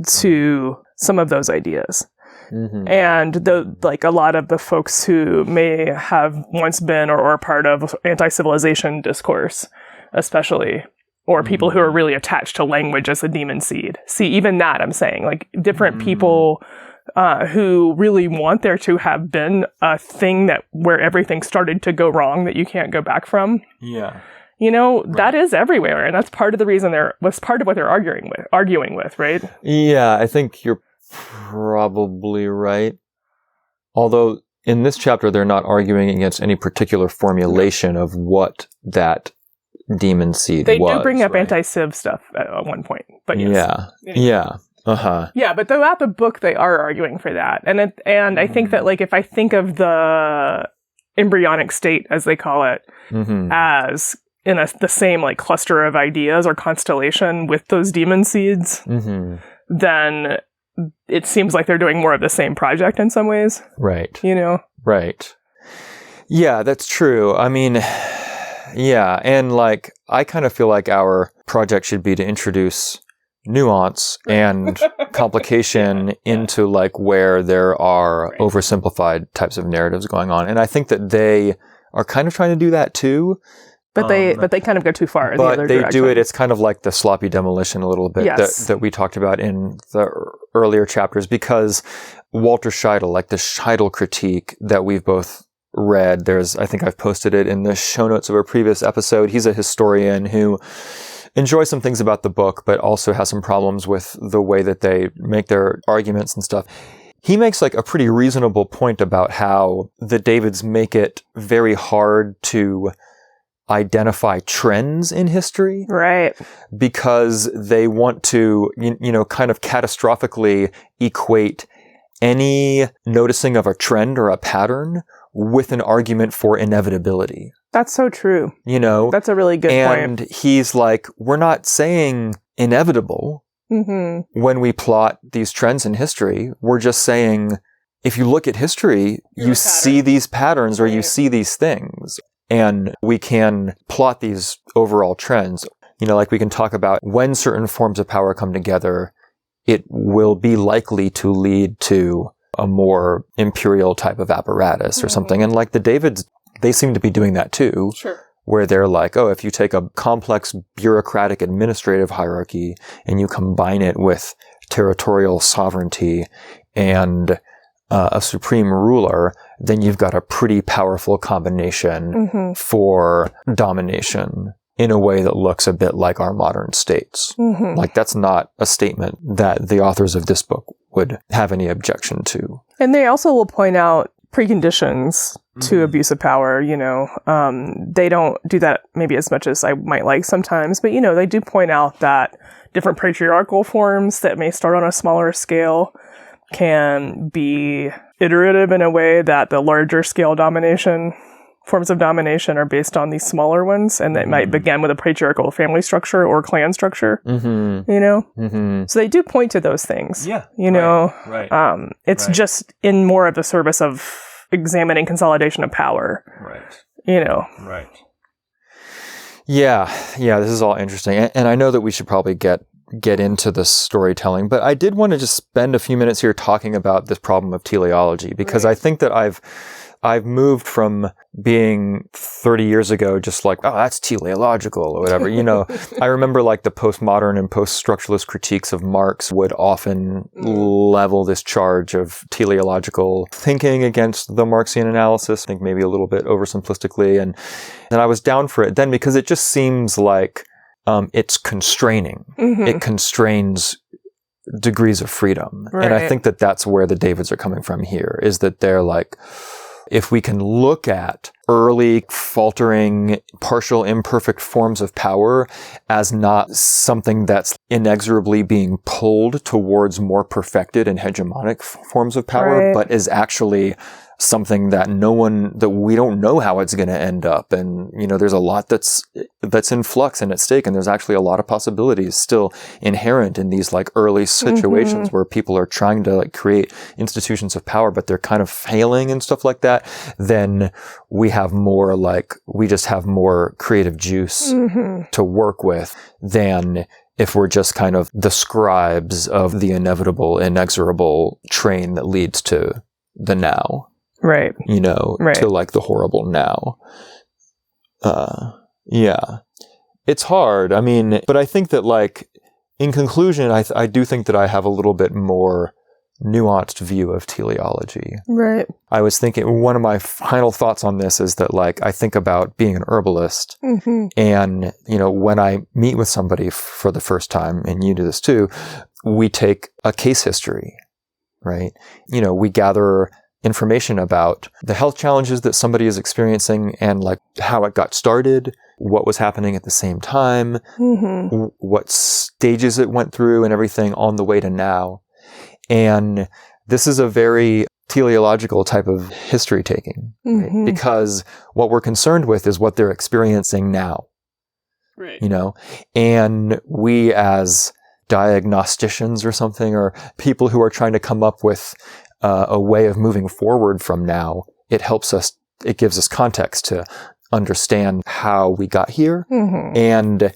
to some of those ideas. And a lot of the folks who may have once been or are part of anti-civilization discourse, especially, or people who are really attached to language as a demon seed. See, even that I'm saying, like different people who really want there to have been a thing where everything started to go wrong that you can't go back from. Yeah. That is everywhere, and that's part of the reason was part of what they're arguing with, right? Yeah, I think you're probably right. Although in this chapter, they're not arguing against any particular formulation of what that demon seed was. They do bring up anti-civ stuff at one point, but yes. Yeah. Yeah, but throughout the book, they are arguing for that, and I think that like if I think of the embryonic state, as they call it, as in the same like cluster of ideas or constellation with those demon seeds, then it seems like they're doing more of the same project in some ways. Right. Right. Yeah, that's true. I mean, yeah, and like I kind of feel like our project should be to introduce nuance and complication into like where there are oversimplified types of narratives going on. And I think that they are kind of trying to do that too. But they kind of go too far in the other direction. But they do it. It's kind of like the sloppy demolition a little bit that we talked about in the earlier chapters, because Walter Scheidel, like the Scheidel critique that we've both read, I think I've posted it in the show notes of a previous episode. He's a historian who enjoys some things about the book, but also has some problems with the way that they make their arguments and stuff. He makes like a pretty reasonable point about how the Davids make it very hard to identify trends in history. Right. Because they want to, kind of catastrophically equate any noticing of a trend or a pattern with an argument for inevitability. That's so true. That's a really good point. And he's like, we're not saying inevitable when we plot these trends in history. We're just saying, if you look at history, you see these patterns or you see these things. And we can plot these overall trends. Like we can talk about when certain forms of power come together, it will be likely to lead to a more imperial type of apparatus or something. And like the Davids, they seem to be doing that too. Sure. Where they're like, oh, if you take a complex bureaucratic administrative hierarchy and you combine it with territorial sovereignty and a supreme ruler, then you've got a pretty powerful combination for domination in a way that looks a bit like our modern states. Like that's not a statement that the authors of this book would have any objection to. And they also will point out preconditions to abuse of power. They don't do that maybe as much as I might like sometimes, but they do point out that different patriarchal forms that may start on a smaller scale can be iterative in a way that the larger scale domination forms of domination are based on these smaller ones, and that might begin with a patriarchal family structure or clan structure. You know, so they do point to those things. Yeah, you know, right. It's just in more of the service of examining consolidation of power. Right. You know. Right. Yeah. This is all interesting, and I know that we should probably get into the storytelling, but I did want to just spend a few minutes here talking about this problem of teleology, because I think that I've moved from being 30 years ago just like, oh, that's teleological or whatever. You know, I remember like the postmodern and post-structuralist critiques of Marx would often level this charge of teleological thinking against the Marxian analysis, I think maybe a little bit oversimplistically. And I was down for it then because it just seems like it's constraining. It constrains degrees of freedom. Right. And I think that that's where the Davids are coming from here, is that they're like, if we can look at early, faltering, partial, imperfect forms of power as not something that's inexorably being pulled towards more perfected and hegemonic forms of power, but is actually something that we don't know how it's going to end up. And, you know, there's a lot that's in flux and at stake. And there's actually a lot of possibilities still inherent in these like early situations where people are trying to like create institutions of power, but they're kind of failing and stuff like that. Then we just have more creative juice to work with than if we're just kind of the scribes of the inevitable, inexorable train that leads to the now. Right. You know, to like the horrible now. Yeah. It's hard. I mean, but I think that like, in conclusion, I do think that I have a little bit more nuanced view of teleology. Right. I was thinking, one of my final thoughts on this is that like, I think about being an herbalist and, you know, when I meet with somebody for the first time, and you do this too, we take a case history, right? You know, we gather information about the health challenges that somebody is experiencing and like how it got started, what was happening at the same time, what stages it went through and everything on the way to now. And this is a very teleological type of history taking, right? Because what we're concerned with is what they're experiencing now, you know, and we as diagnosticians or something, or people who are trying to come up with a way of moving forward from now, it gives us context to understand how we got here. And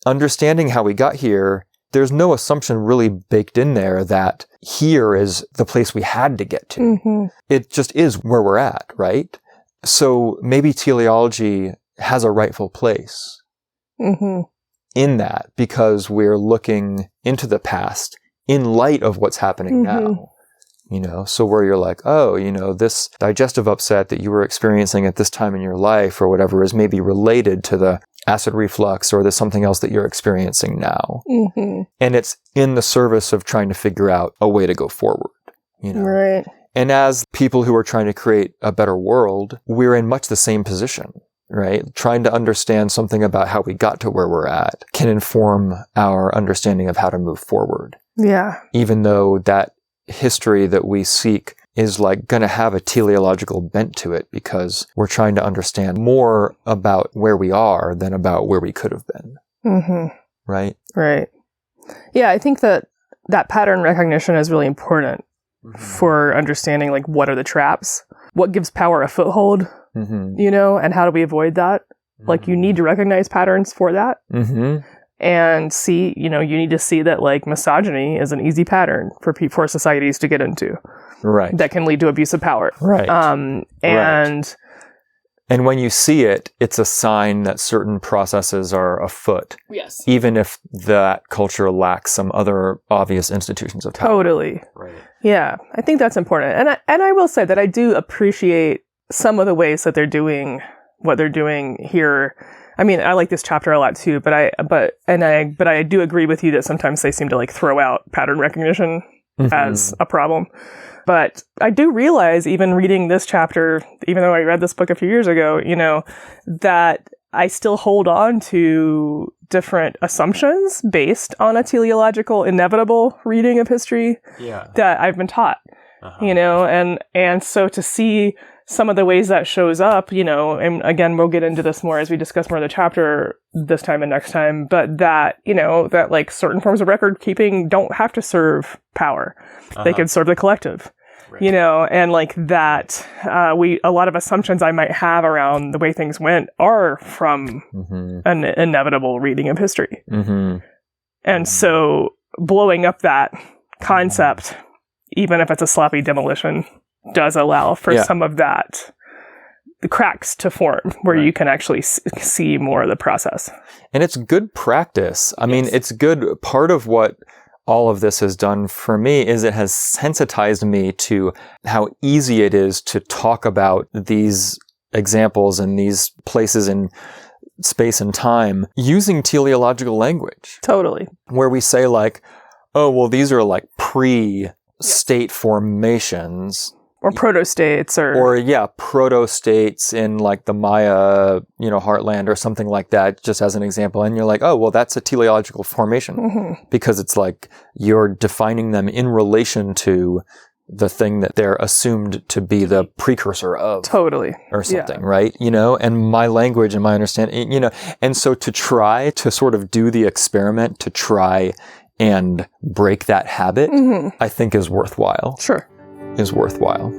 understanding how we got here, there's no assumption really baked in there that here is the place we had to get to. It just is where we're at, right? So maybe teleology has a rightful place in that, because we're looking into the past in light of what's happening now. You know, so where you're like, oh, you know, this digestive upset that you were experiencing at this time in your life or whatever is maybe related to the acid reflux or there's something else that you're experiencing now. And it's in the service of trying to figure out a way to go forward, you know. Right. And as people who are trying to create a better world, we're in much the same position, right? Trying to understand something about how we got to where we're at can inform our understanding of how to move forward. Yeah. Even though that history that we seek is like going to have a teleological bent to it, because we're trying to understand more about where we are than about where we could have been. Right? Right. Yeah, I think that pattern recognition is really important for understanding like what are the traps, what gives power a foothold, you know, and how do we avoid that? Like you need to recognize patterns for that. And see, you know, you need to see that like misogyny is an easy pattern for societies to get into. Right. That can lead to abuse of power. Right. And when you see it, it's a sign that certain processes are afoot. Yes. Even if that culture lacks some other obvious institutions of power. Totally. Right. Yeah. I think that's important. And I will say that I do appreciate some of the ways that they're doing what they're doing here. I mean, I like this chapter a lot too, but I do agree with you that sometimes they seem to like throw out pattern recognition as a problem. But I do realize, even reading this chapter, even though I read this book a few years ago, you know, that I still hold on to different assumptions based on a teleological, inevitable reading of history that I've been taught. and so to see some of the ways that shows up, and again, we'll get into this more as we discuss more of the chapter this time and next time, but that, that like certain forms of record keeping don't have to serve power. They can serve the collective, right. And like that, a lot of assumptions I might have around the way things went are from an inevitable reading of history. And so blowing up that concept, even if it's a sloppy demolition, does allow for some of that, the cracks to form where you can actually see more of the process. And it's good practice. I mean, it's good. Part of what all of this has done for me is it has sensitized me to how easy it is to talk about these examples and these places in space and time using teleological language. Totally. Where we say like, oh, well, these are like pre-state formations. Or proto-states or proto-states in like the Maya, heartland or something like that, just as an example. And you're like, oh, well, that's a teleological formation because it's like you're defining them in relation to the thing that they're assumed to be the precursor of. Totally. Or something, right? And my language and my understanding, and so to try to sort of do the experiment to try and break that habit, I think is worthwhile. Sure. Is worthwhile.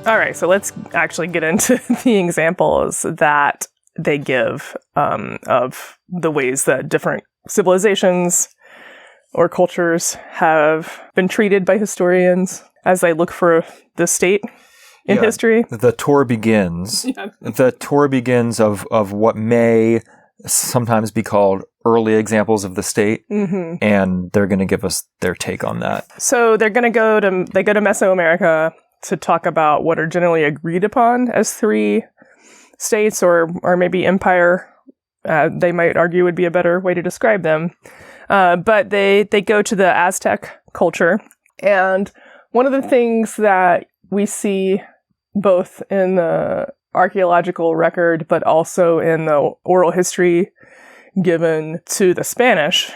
All right, so let's actually get into the examples that they give of the ways that different civilizations or cultures have been treated by historians as they look for the state in history. The tour begins. The tour begins of what may sometimes be called early examples of the state, and they're going to give us their take on that. So they go to Mesoamerica to talk about what are generally agreed upon as three states, or maybe empire. They might argue would be a better way to describe them. But they go to the Aztec culture, and one of the things that we see both in the archaeological record, but also in the oral history given to the Spanish,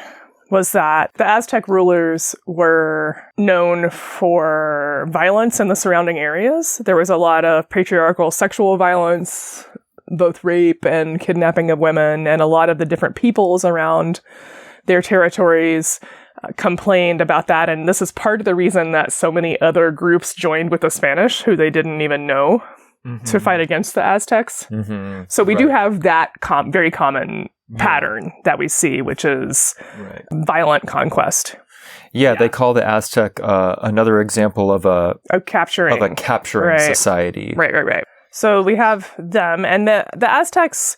was that the Aztec rulers were known for violence in the surrounding areas. There was a lot of patriarchal sexual violence, both rape and kidnapping of women, and a lot of the different peoples around their territories complained about that. And this is part of the reason that so many other groups joined with the Spanish, who they didn't even know, to fight against the Aztecs. So we do have that very common pattern that we see, which is violent conquest. Yeah, they call the Aztec another example of a capturing society. Right. So we have them, and the Aztecs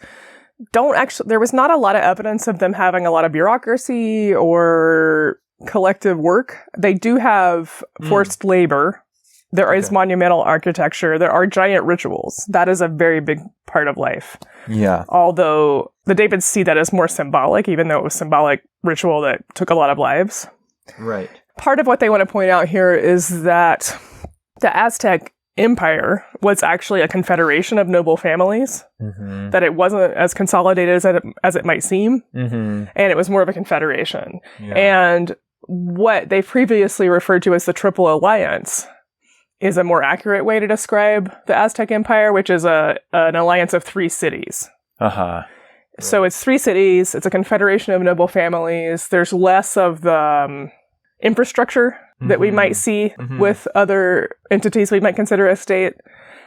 don't actually, there was not a lot of evidence of them having a lot of bureaucracy or collective work. They do have forced labor. There is monumental architecture. There are giant rituals. That is a very big part of life. Yeah. Although the Davids see that as more symbolic, even though it was symbolic ritual that took a lot of lives. Right. Part of what they want to point out here is that the Aztec Empire was actually a confederation of noble families, that it wasn't as consolidated as it might seem, and it was more of a confederation. Yeah. And what they previously referred to as the Triple Alliance is a more accurate way to describe the Aztec Empire, which is an alliance of 3 cities. So it's 3 cities, it's a confederation of noble families, there's less of the infrastructure that we might see with other entities we might consider a state.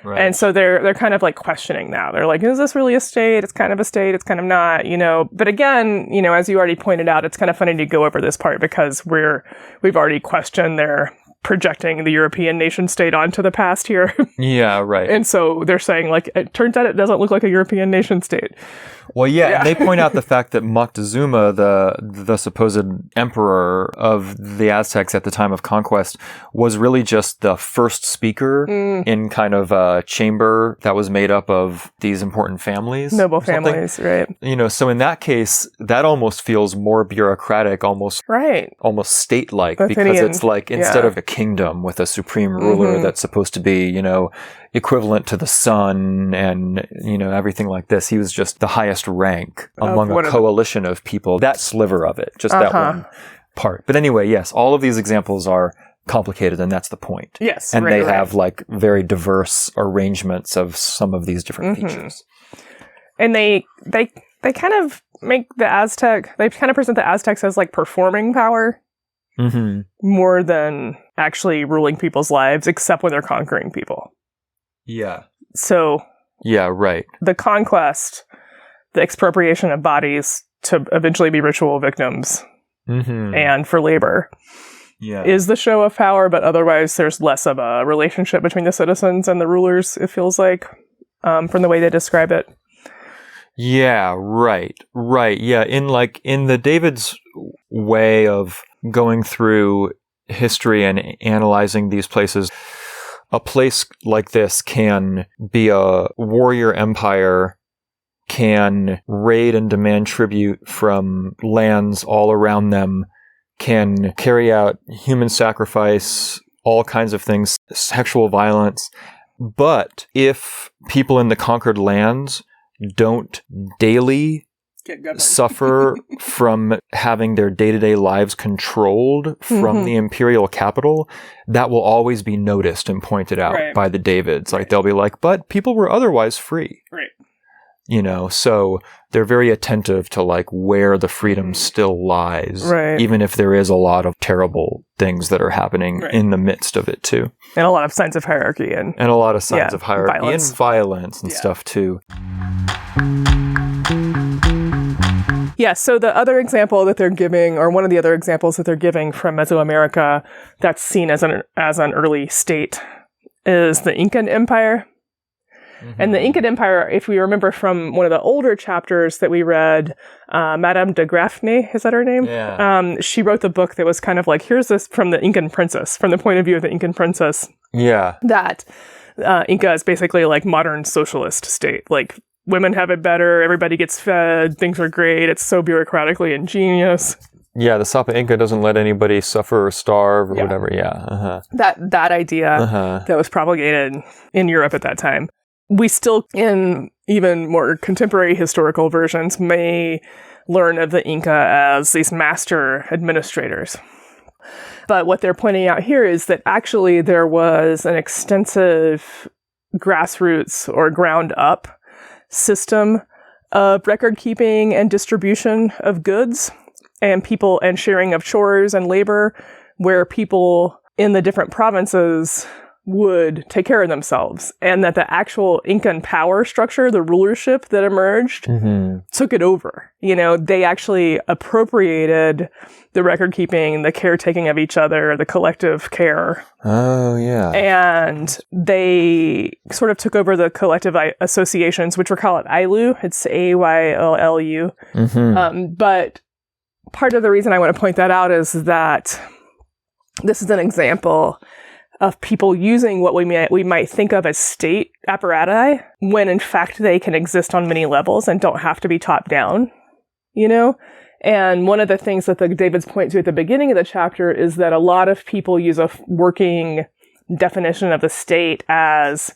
Right. And so they're kind of like questioning now. They're like, is this really a state? It's kind of a state. It's kind of not, But again, as you already pointed out, it's kind of funny to go over this part because we've already questioned their projecting the European nation state onto the past here. Yeah, right. And so they're saying, like, it turns out it doesn't look like a European nation state. Well, yeah. And they point out the fact that Moctezuma, the supposed emperor of the Aztecs at the time of conquest, was really just the first speaker in kind of a chamber that was made up of these important families. Noble families, right. So in that case, that almost feels more bureaucratic, almost state-like, because it's like instead of a kingdom with a supreme ruler that's supposed to be, equivalent to the sun and, everything like this. He was just the highest rank among a coalition of people. That sliver of it, just that one part. But anyway, yes, all of these examples are complicated, and that's the point. Yes. And they have like very diverse arrangements of some of these different features. And they kind of make they kind of present the Aztecs as like performing power more than actually ruling people's lives, except when they're conquering people. Yeah. So. Yeah, right. The conquest, the expropriation of bodies to eventually be ritual victims and for labor is the show of power, but otherwise there's less of a relationship between the citizens and the rulers, it feels like, from the way they describe it. Yeah, right. Yeah, in the David's way of going through history and analyzing these places, a place like this can be a warrior empire, can raid and demand tribute from lands all around them, can carry out human sacrifice, all kinds of things, sexual violence. But if people in the conquered lands don't daily suffer from having their day-to-day lives controlled from the imperial capital, that will always be noticed and pointed out by the Davids. Like, they'll be like, but people were otherwise free. Right. So they're very attentive to like where the freedom still lies, even if there is a lot of terrible things that are happening in the midst of it too. And a lot of signs of hierarchy and a lot of signs of hierarchy and violence and stuff too. Yeah, so the other example that they're giving, or one of the other examples that they're giving from Mesoamerica that's seen as an early state, is the Incan Empire. And the Incan Empire, if we remember from one of the older chapters that we read, Madame de Grafne, is that her name? Yeah. She wrote the book that was kind of like, here's this from the Incan princess, from the point of view of the Incan princess. Yeah. That Inca is basically like modern socialist state. Like, women have it better, everybody gets fed, things are great, it's so bureaucratically ingenious. Yeah, the Sapa Inca doesn't let anybody suffer or starve or whatever, That idea that was propagated in Europe at that time. we still, in even more contemporary historical versions, may learn of the Inca as these master administrators. But what they're pointing out here is that actually there was an extensive grassroots or ground up system of record keeping and distribution of goods and people and sharing of chores and labor, where people in the different provinces would take care of themselves, and that the actual Incan power structure, the rulership that emerged, took it over. They actually appropriated the record keeping, the caretaking of each other, the collective care. Oh, yeah. And they sort of took over the collective associations, which were called Ailu. It's AYLLU. But part of the reason I want to point that out is that this is an example of people using what we might think of as state apparati, when in fact they can exist on many levels and don't have to be top down, And one of the things that the Davids point to at the beginning of the chapter is that a lot of people use a working definition of the state as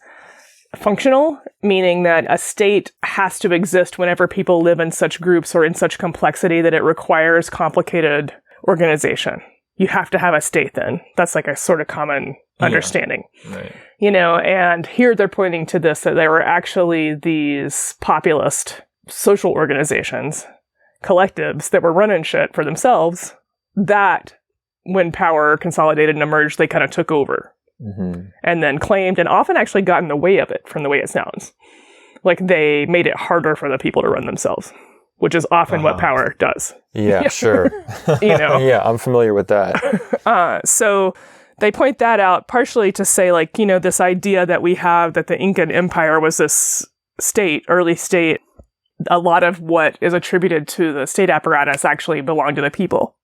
functional, meaning that a state has to exist whenever people live in such groups or in such complexity that it requires complicated organization. You have to have a state then. That's like a sort of common understanding. Right. And here they're pointing to this, that there were actually these populist social organizations, collectives that were running shit for themselves, that when power consolidated and emerged, they kind of took over and then claimed and often actually got in the way of it, from the way it sounds. Like they made it harder for the people to run themselves, which is often what power does. Yeah, sure. Yeah, I'm familiar with that. So they point that out partially to say, like, this idea that we have that the Incan Empire was this state, early state, a lot of what is attributed to the state apparatus actually belonged to the people.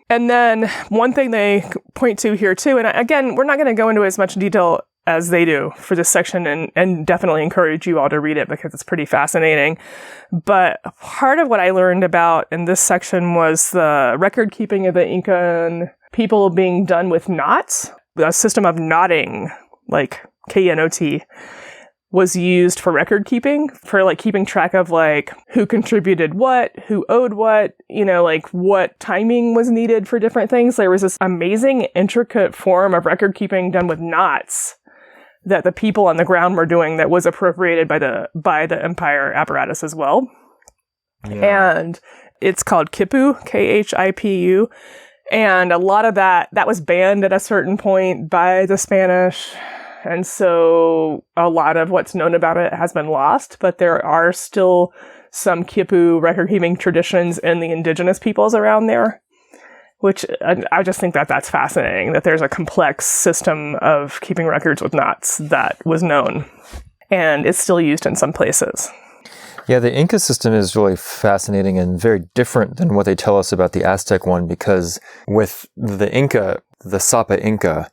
And then one thing they point to here too, and again, we're not going to go into as much detail as they do for this section, and definitely encourage you all to read it because it's pretty fascinating. But part of what I learned about in this section was the record keeping of the Incan people being done with knots. A system of knotting, like K-N-O-T, was used for record keeping, for like keeping track of like who contributed what, who owed what, like what timing was needed for different things. There was this amazing, intricate form of record keeping done with knots that the people on the ground were doing that was appropriated by the empire apparatus as well. Yeah. And it's called Kipu, K-H-I-P-U. And a lot of that was banned at a certain point by the Spanish. And so a lot of what's known about it has been lost, but there are still some Kipu record-keeping traditions in the indigenous peoples around there, which I just think that that's fascinating, that there's a complex system of keeping records with knots that was known and is still used in some places. Yeah, the Inca system is really fascinating and very different than what they tell us about the Aztec one, because with the Inca, the Sapa Inca,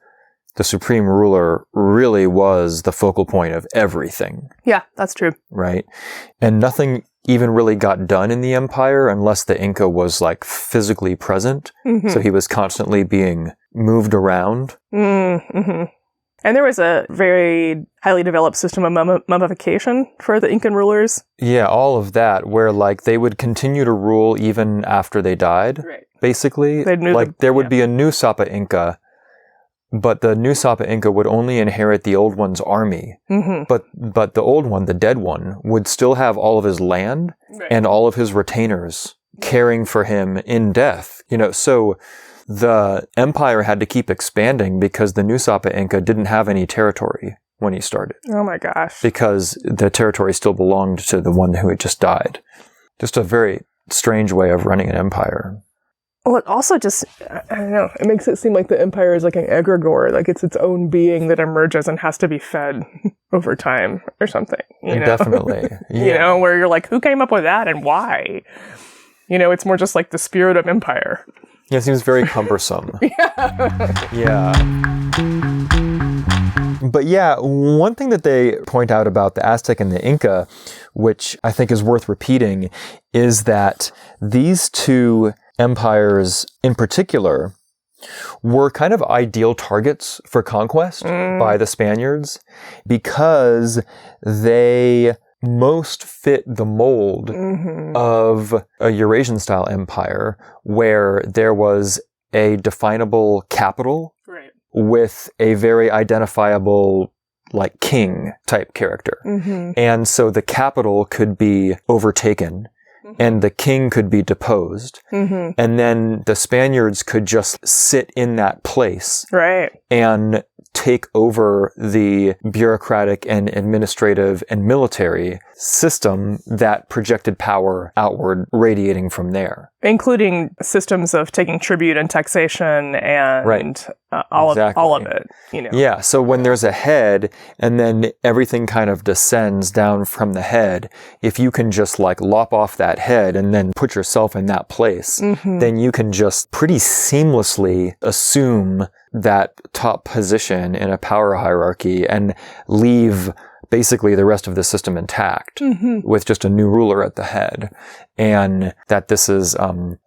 the supreme ruler really was the focal point of everything. Yeah, that's true. Right? And nothing even really got done in the empire unless the Inca was like physically present. So he was constantly being moved around. And there was a very highly developed system of mummification for the Incan rulers. Yeah, all of that, where like they would continue to rule even after they died, basically. There would be a new Sapa Inca, but the new Sapa Inca would only inherit the old one's army. But the old one, the dead one, would still have all of his land and all of his retainers caring for him in death. So the empire had to keep expanding because the new Sapa Inca didn't have any territory when he started. Oh my gosh. Because the territory still belonged to the one who had just died. Just a very strange way of running an empire. Well, it also just, I don't know, it makes it seem like the empire is like an egregore, like it's its own being that emerges and has to be fed over time or something. Definitely. Yeah. Where you're like, who came up with that and why? It's more just like the spirit of empire. Yeah, it seems very cumbersome. Yeah. But yeah, one thing that they point out about the Aztec and the Inca, which I think is worth repeating, is that these two empires in particular were kind of ideal targets for conquest by the Spaniards because they most fit the mold of a Eurasian-style empire where there was a definable capital with a very identifiable like king type character. And so the capital could be overtaken and the king could be deposed. And then the Spaniards could just sit in that place and take over the bureaucratic and administrative and military system that projected power outward, radiating from there. Including systems of taking tribute and taxation and all of it. You know. Yeah, so when there's a head and then everything kind of descends down from the head, if you can just like lop off that head and then put yourself in that place, then you can just pretty seamlessly assume that top position in a power hierarchy and leave basically the rest of the system intact with just a new ruler at the head. And that this is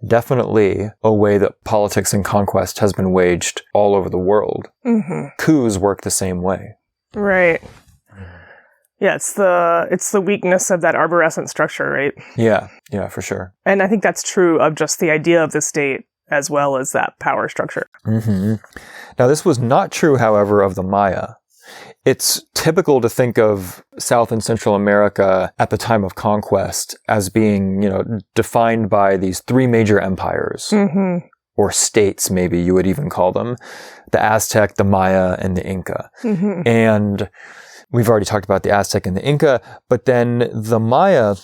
definitely a way that politics and conquest has been waged all over the world. Coups work the same way. Right. Yeah, it's the weakness of that arborescent structure, right? Yeah, for sure. And I think that's true of just the idea of the state as well as that power structure. Now, this was not true, however, of the Maya. It's typical to think of South and Central America at the time of conquest as being, defined by these three major empires, or states, maybe you would even call them: the Aztec, the Maya, and the Inca. And we've already talked about the Aztec and the Inca, but then the Maya,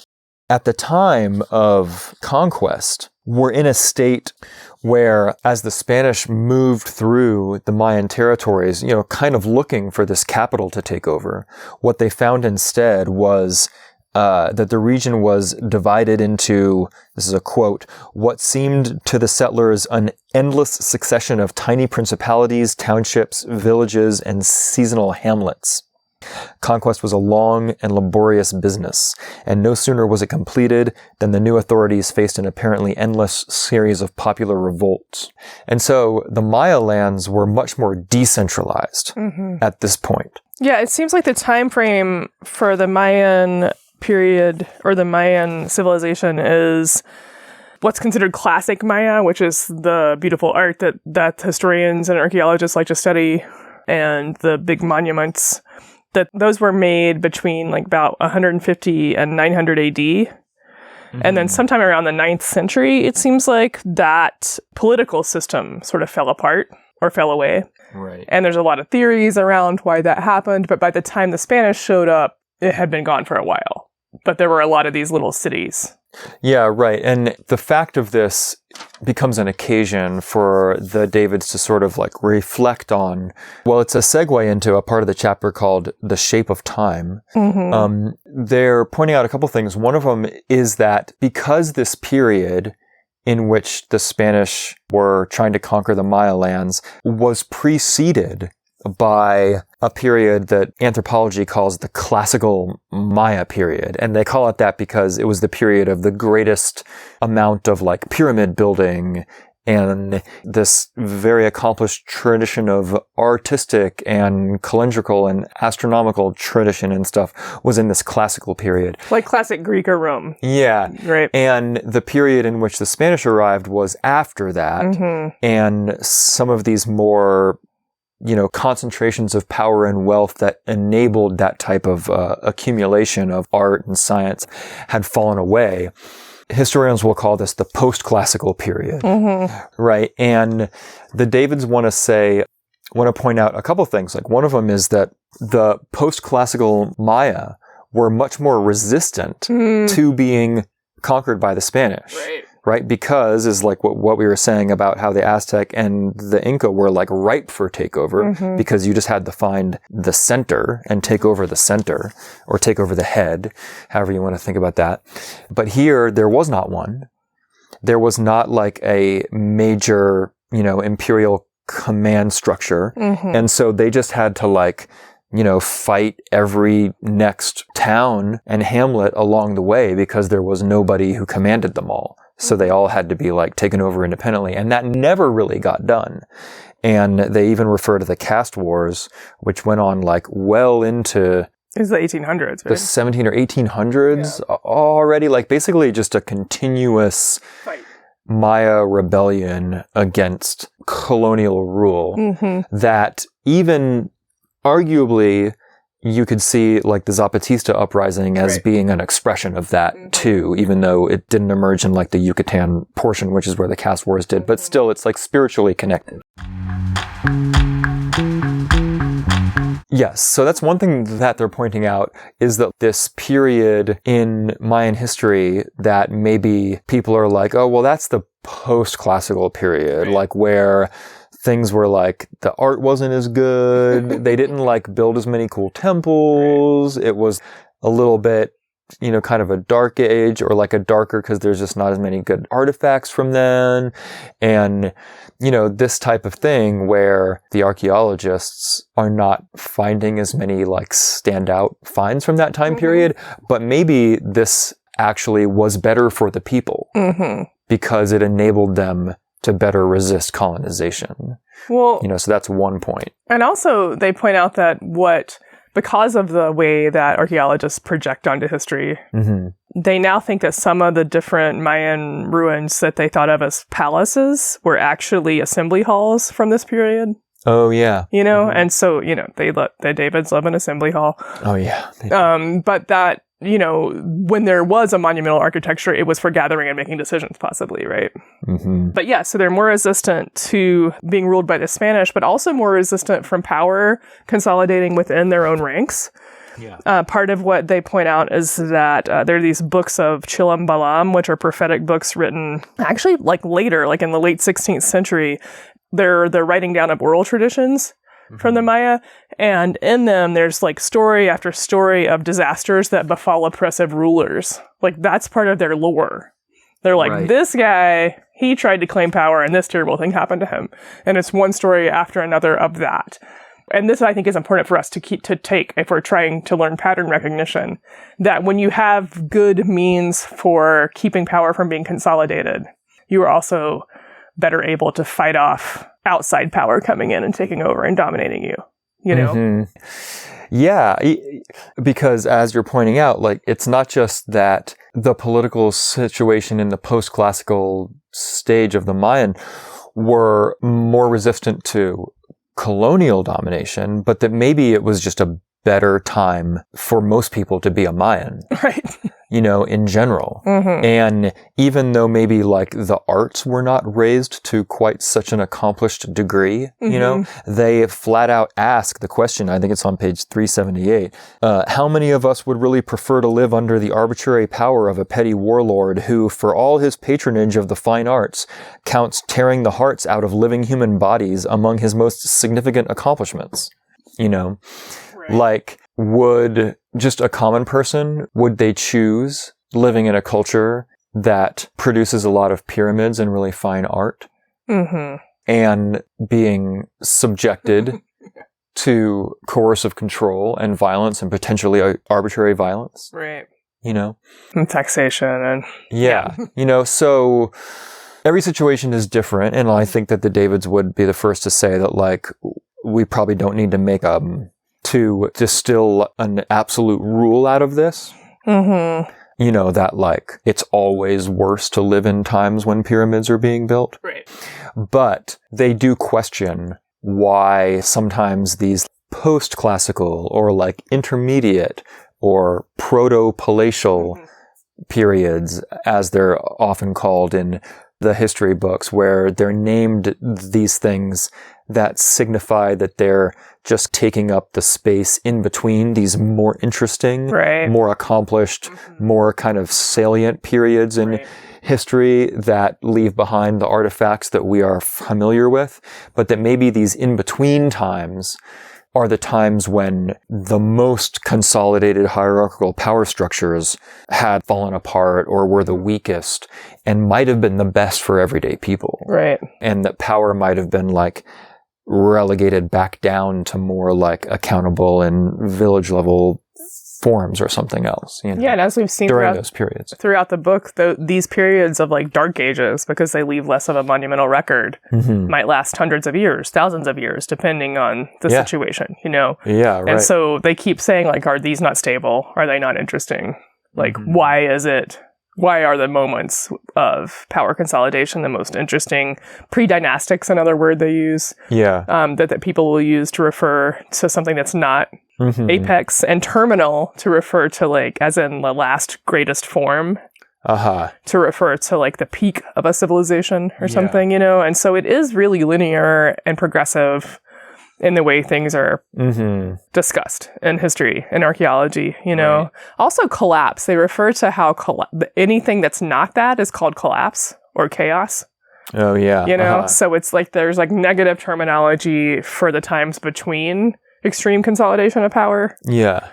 at the time of conquest, were in a state where, as the Spanish moved through the Mayan territories, kind of looking for this capital to take over, what they found instead was that the region was divided into, this is a quote, what seemed to the settlers an endless succession of tiny principalities, townships, villages, and seasonal hamlets. Conquest was a long and laborious business, and no sooner was it completed than the new authorities faced an apparently endless series of popular revolts. And so the Maya lands were much more decentralized at this point. Yeah, it seems like the time frame for the Mayan period or the Mayan civilization is what's considered classic Maya, which is the beautiful art that historians and archaeologists like to study, and the big monuments. That those were made between like about 150 and 900 AD. And then sometime around the 9th century, it seems like that political system sort of fell apart or fell away. Right. And there's a lot of theories around why that happened. But by the time the Spanish showed up, it had been gone for a while. But there were a lot of these little cities. Yeah, right. And the fact of this becomes an occasion for the Davids to sort of like reflect on, well, it's a segue into a part of the chapter called The Shape of Time. They're pointing out a couple things. One of them is that because this period in which the Spanish were trying to conquer the Maya lands was preceded by a period that anthropology calls the classical Maya period. And they call it that because it was the period of the greatest amount of like pyramid building and this very accomplished tradition of artistic and calendrical and astronomical tradition and stuff was in this classical period. Like classic Greek or Rome. Yeah. Right. And the period in which the Spanish arrived was after that. And some of these more concentrations of power and wealth that enabled that type of accumulation of art and science had fallen away. Historians will call this the post-classical period, right? And the Davids want to point out a couple things. Like one of them is that the post-classical Maya were much more resistant to being conquered by the Spanish. Right? Because is like what we were saying about how the Aztec and the Inca were like ripe for takeover because you just had to find the center and take over the center or take over the head, however you want to think about that. But here there was not one. There was not like a major, imperial command structure. And so they just had to like fight every next town and hamlet along the way because there was nobody who commanded them all. So they all had to be like taken over independently. And that never really got done. And they even refer to the caste wars, which went on like well into it was the 1800s, right? The 17 or 1800s already, like basically just a continuous fight. Maya rebellion against colonial rule that even arguably you could see like the Zapatista uprising as being an expression of that too, even though it didn't emerge in like the Yucatan portion, which is where the caste wars did, but still it's like spiritually connected. Yes, so that's one thing that they're pointing out is that this period in Mayan history that maybe people are like, oh, well, that's the post-classical period, like where things were like, the art wasn't as good, they didn't like build as many cool temples, it was a little bit, kind of a dark age or like a darker because there's just not as many good artifacts from then. And, this type of thing where the archaeologists are not finding as many like standout finds from that time period, but maybe this actually was better for the people because it enabled them to better resist colonization. Well, so that's one point. And also they point out that because of the way that archaeologists project onto history, they now think that some of the different Mayan ruins that they thought of as palaces were actually assembly halls from this period. Oh, yeah. And so, the Davids live in assembly hall. Oh, yeah. But that, when there was a monumental architecture, it was for gathering and making decisions, possibly, right? But yeah, so they're more resistant to being ruled by the Spanish, but also more resistant from power consolidating within their own ranks. Yeah. Part of what they point out is that there are these books of Chilam Balam, which are prophetic books written actually like later, like in the late 16th century. They're writing down of oral traditions from the Maya. And in them, there's like story after story of disasters that befall oppressive rulers. Like that's part of their lore. They're like, this guy, he tried to claim power and this terrible thing happened to him. And it's one story after another of that. And this, I think, is important for us to take if we're trying to learn pattern recognition, that when you have good means for keeping power from being consolidated, you are also better able to fight off outside power coming in and taking over and dominating you, Yeah, because as you're pointing out, like, it's not just that the political situation in the post-classical stage of the Mayan were more resistant to colonial domination, but that maybe it was just a better time for most people to be a Mayan. Right. In general. And even though maybe like the arts were not raised to quite such an accomplished degree, they flat out ask the question, I think it's on page 378, how many of us would really prefer to live under the arbitrary power of a petty warlord who, for all his patronage of the fine arts, counts tearing the hearts out of living human bodies among his most significant accomplishments? Like, would just a common person, would they choose living in a culture that produces a lot of pyramids and really fine art and being subjected to coercive control and violence and potentially arbitrary violence? Right. And taxation and... Yeah. So every situation is different. And I think that the Davids would be the first to say that, like, we probably don't need to make to distill an absolute rule out of this. That like it's always worse to live in times when pyramids are being built. Right. But they do question why sometimes these post-classical or like intermediate or proto-palatial periods, as they're often called in the history books, where they're named these things that signify that they're just taking up the space in between these more interesting, more accomplished, more kind of salient periods in history that leave behind the artifacts that we are familiar with, but that maybe these in-between times are the times when the most consolidated hierarchical power structures had fallen apart or were the weakest and might have been the best for everyday people. Right. And that power might have been like relegated back down to more like accountable and village level forms or something else. You know, Yeah, and as we've seen during those periods. throughout the book, these periods of like dark ages, because they leave less of a monumental record, might last hundreds of years, thousands of years, depending on the situation, you know? Yeah, right. And so they keep saying like, are these not stable? Are they not interesting? Like, why are the moments of power consolidation the most interesting? Pre-dynastic's another word they use. Yeah. That people will use to refer to something that's not apex, and terminal to refer to like, as in the last greatest form, to refer to like the peak of a civilization or something, you know? And so it is really linear and progressive in the way things are discussed in history and archaeology, you know? Right. Also collapse. They refer to how anything that's not that is called collapse or chaos. Oh, yeah. You know? So it's like there's like negative terminology for the times between extreme consolidation of power. Yeah.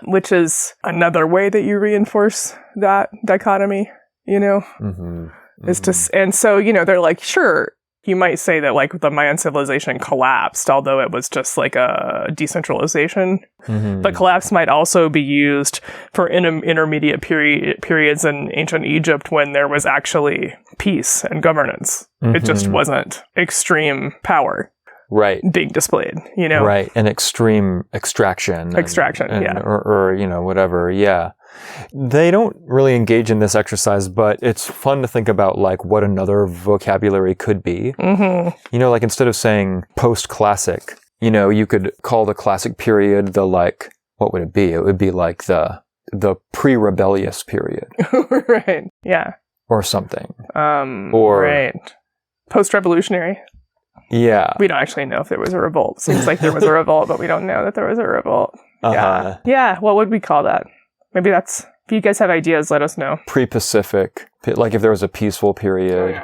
Which is another way that you reinforce that dichotomy, you know? Is to, and so, you know, they're like, sure, you might say that like the Mayan civilization collapsed, although it was just like a decentralization. But collapse might also be used for intermediate periods in ancient Egypt when there was actually peace and governance. It just wasn't extreme power. Right. Being displayed, you know? Right. And extreme extraction. Or, you know, whatever. Yeah. They don't really engage in this exercise, but it's fun to think about like what another vocabulary could be. You know, like instead of saying post-classic, you know, you could call the classic period the like, what would it be? It would be like the pre-rebellious period. Right. Yeah. Or something. Right. Post-revolutionary. Yeah. We don't actually know if there was a revolt. Seems like there was a revolt, but we don't know that there was a revolt. Yeah. Yeah. What would we call that? Maybe that's, if you guys have ideas, let us know. Pre-Pacific. Like if there was a peaceful period,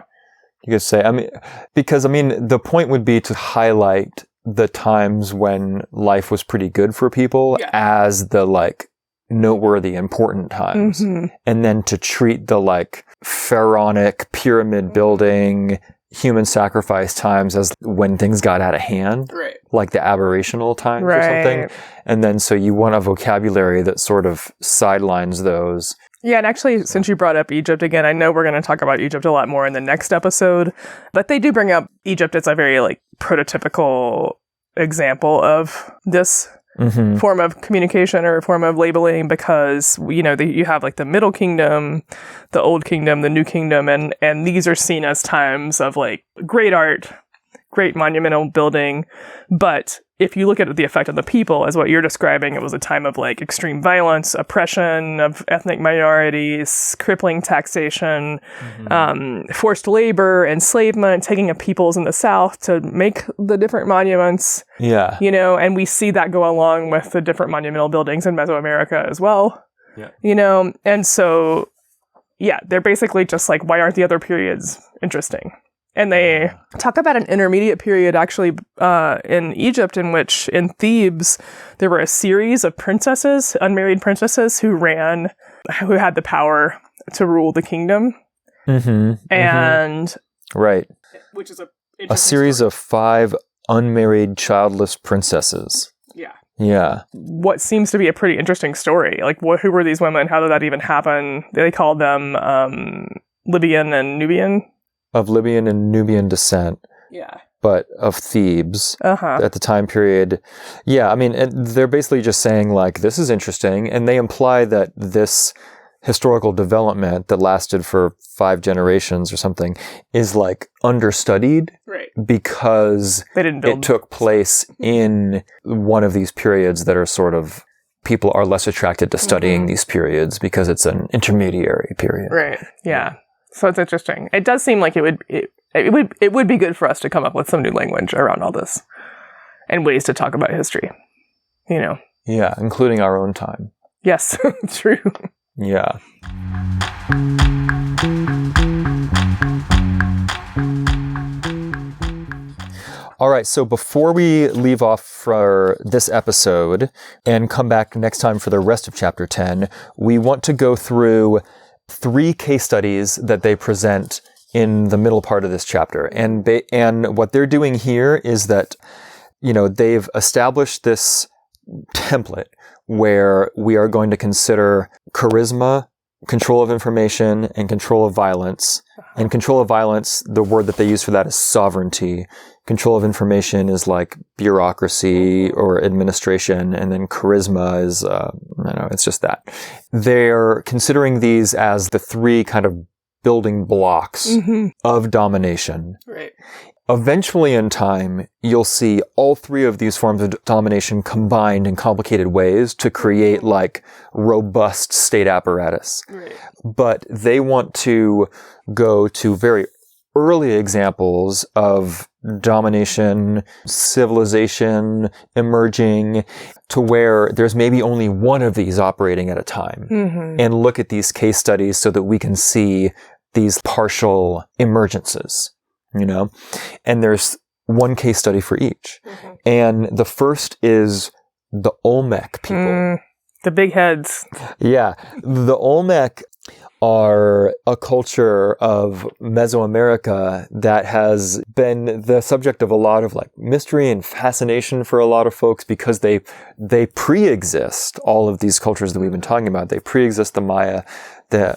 you could say, I mean, because I mean, the point would be to highlight the times when life was pretty good for people as the like noteworthy important times. And then to treat the like pharaonic pyramid building, human sacrifice times as when things got out of hand, like the aberrational times or something. And then so you want a vocabulary that sort of sidelines those. Yeah, and actually, since you brought up Egypt again, I know we're going to talk about Egypt a lot more in the next episode, but they do bring up Egypt as a very like prototypical example of this form of communication or form of labeling, because, you know, you have like the Middle Kingdom, the Old Kingdom, the New Kingdom, and these are seen as times of like great art, great monumental building. But if you look at the effect on the people, as what you're describing, it was a time of like extreme violence, oppression of ethnic minorities, crippling taxation, forced labor, enslavement, taking of peoples in the South to make the different monuments. Yeah. You know, and we see that go along with the different monumental buildings in Mesoamerica as well. Yeah. You know, and so, yeah, they're basically just like, why aren't the other periods interesting? And they talk about an intermediate period, actually, in Egypt, in which, in Thebes, there were a series of princesses, unmarried princesses, who had the power to rule the kingdom. And... Right. Which is a series of 5 unmarried, childless princesses. Yeah. Yeah. What seems to be a pretty interesting story. Like, who were these women? How did that even happen? They called them Libyan and Nubian. Of Libyan and Nubian descent. Yeah. But of Thebes at the time period. Yeah, I mean, and they're basically just saying, like, this is interesting. And they imply that this historical development that lasted for 5 generations or something is, like, understudied. Right. Because it took place in one of these periods that are sort of, people are less attracted to studying these periods because it's an intermediary period. Right. Yeah. So it's interesting. It does seem like it would be good for us to come up with some new language around all this and ways to talk about history, you know. Yeah, including our own time. Yes, true. Yeah. All right, so before we leave off for this episode and come back next time for the rest of Chapter 10, we want to go through 3 case studies that they present in the middle part of this chapter. And what they're doing here is that, they've established this template where we are going to consider charisma, control of information, and control of violence. And control of violence, the word that they use for that is sovereignty. Control of information is like bureaucracy or administration, and then charisma is, it's just that. They're considering these as the three kind of building blocks of domination. Right. Eventually in time, you'll see all three of these forms of domination combined in complicated ways to create like robust state apparatus. Right. But they want to go to very early examples of domination, civilization emerging to where there's maybe only one of these operating at a time, and look at these case studies so that we can see these partial emergences. And there's one case study for each. And the first is the Olmec people. The big heads. Yeah. The Olmec are a culture of Mesoamerica that has been the subject of a lot of like mystery and fascination for a lot of folks because they pre-exist all of these cultures that we've been talking about. They pre-exist the Maya, the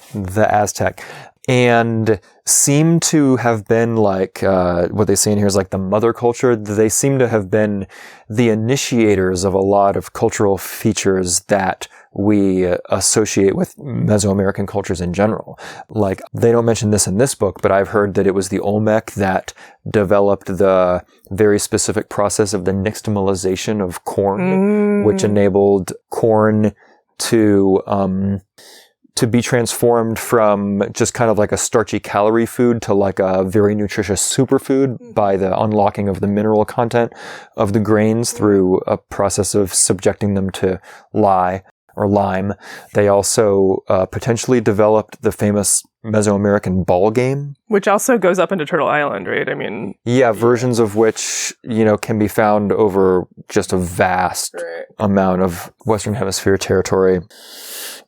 Aztec, and seem to have been like, what they say in here is like the mother culture. They seem to have been the initiators of a lot of cultural features that we associate with Mesoamerican cultures in general. Like, they don't mention this in this book, but I've heard that it was the Olmec that developed the very specific process of the nixtamalization of corn, which enabled corn to be transformed from just kind of like a starchy calorie food to like a very nutritious superfood by the unlocking of the mineral content of the grains through a process of subjecting them to lime. They also potentially developed the famous Mesoamerican ball game, which also goes up into Turtle Island, right? I mean, versions of which can be found over just a vast amount of Western Hemisphere territory.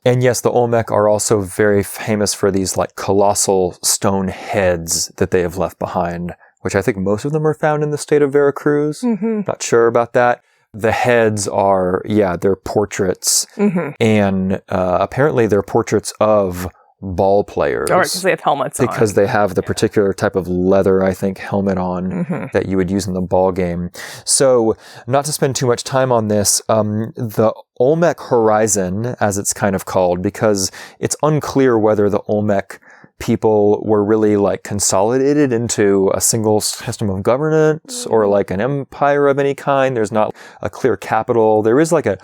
And yes, the Olmec are also very famous for these like colossal stone heads that they have left behind, which I think most of them are found in the state of Veracruz. Not sure about that. The heads are, they're portraits, and apparently they're portraits of ball players. Or because they have helmets on. Because they have the particular type of leather, I think, helmet on that you would use in the ball game. So, not to spend too much time on this, the Olmec Horizon, as it's kind of called, because it's unclear whether the Olmec people were really like consolidated into a single system of governance or like an empire of any kind. There's not a clear capital. There is like a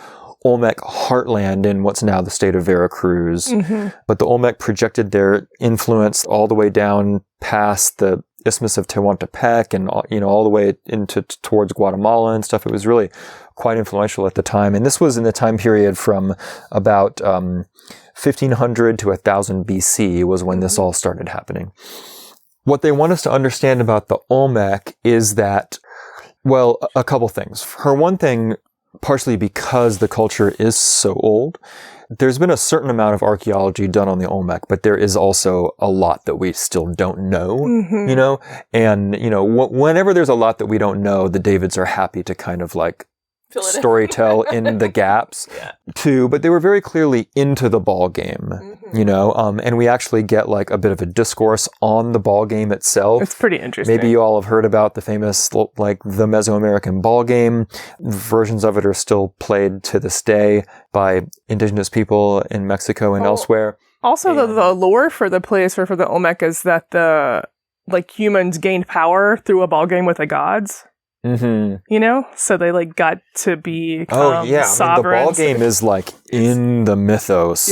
Olmec heartland in what's now the state of Veracruz. But the Olmec projected their influence all the way down past the Isthmus of Tehuantepec and, all the way towards Guatemala and stuff. It was really quite influential at the time. And this was in the time period from about 1500 to 1000 BC was when this all started happening. What they want us to understand about the Olmec is that, well, a couple things. For one thing, partially because the culture is so old, there's been a certain amount of archaeology done on the Olmec, but there is also a lot that we still don't know, and, whenever there's a lot that we don't know, the Davids are happy to kind of like storytell in the gaps too, but they were very clearly into the ball game, and we actually get like a bit of a discourse on the ball game itself. It's pretty interesting. Maybe you all have heard about the famous, like the Mesoamerican ball game. Versions of it are still played to this day by indigenous people in Mexico and elsewhere. Also, the lore for the place or for the Olmec is that the humans gained power through a ball game with the gods. So they like got to be sovereigns. I mean, the ball game is like in the mythos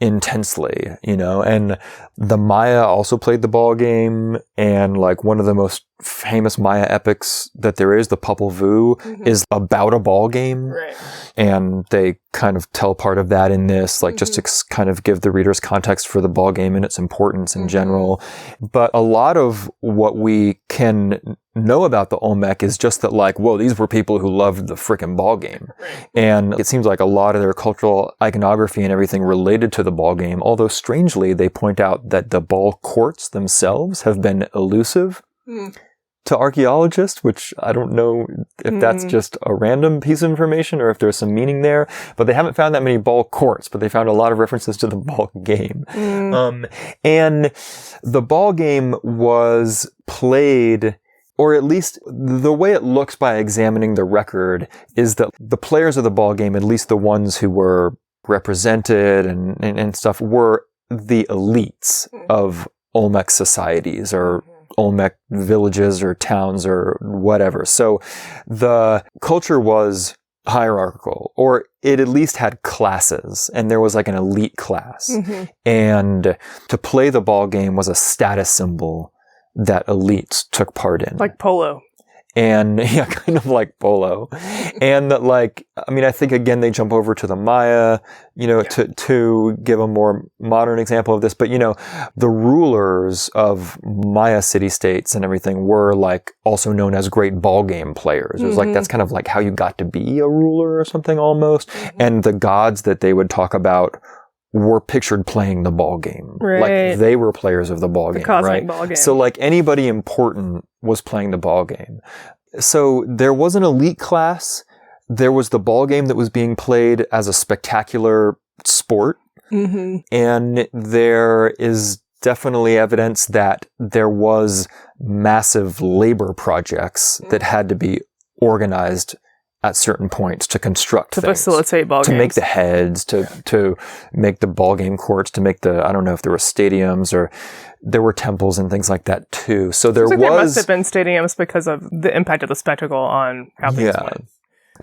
intensely, and the Maya also played the ball game, and like one of the most famous Maya epics that there is, the Popol Vuh, is about a ball game. Right. And they kind of tell part of that in this, like just to kind of give the readers context for the ball game and its importance in general. But a lot of what we can know about the Olmec is just that, like, whoa, these were people who loved the frickin' ball game. Right. And it seems like a lot of their cultural iconography and everything related to the ball game, although strangely, they point out that the ball courts themselves have been elusive to archaeologists, which I don't know if that's just a random piece of information or if there's some meaning there, but they haven't found that many ball courts, but they found a lot of references to the ball game. And the ball game was played, or at least the way it looks by examining the record, is that the players of the ball game, at least the ones who were represented and stuff, were the elites of Olmec societies or Olmec villages or towns or whatever. So the culture was hierarchical, or it at least had classes, and there was like an elite class. And to play the ball game was a status symbol that elites took part in. Like polo. And yeah, kind of like polo. And that, like, I mean, I think again, they jump over to the Maya, to give a more modern example of this. But, the rulers of Maya city-states and everything were like also known as great ball game players. It was like, that's kind of like how you got to be a ruler or something almost. And the gods that they would talk about were pictured playing the ball game. Right. Like they were players of the ball game, cosmic right? ball game. So like anybody important was playing the ball game. So there was an elite class. There was the ball game that was being played as a spectacular sport. And there is definitely evidence that there was massive labor projects that had to be organized at certain points to construct to things, facilitate ball games. to make the heads, to make the ball game courts, to make I don't know if there were stadiums or there were temples and things like that too. So there must have been stadiums because of the impact of the spectacle on how things went.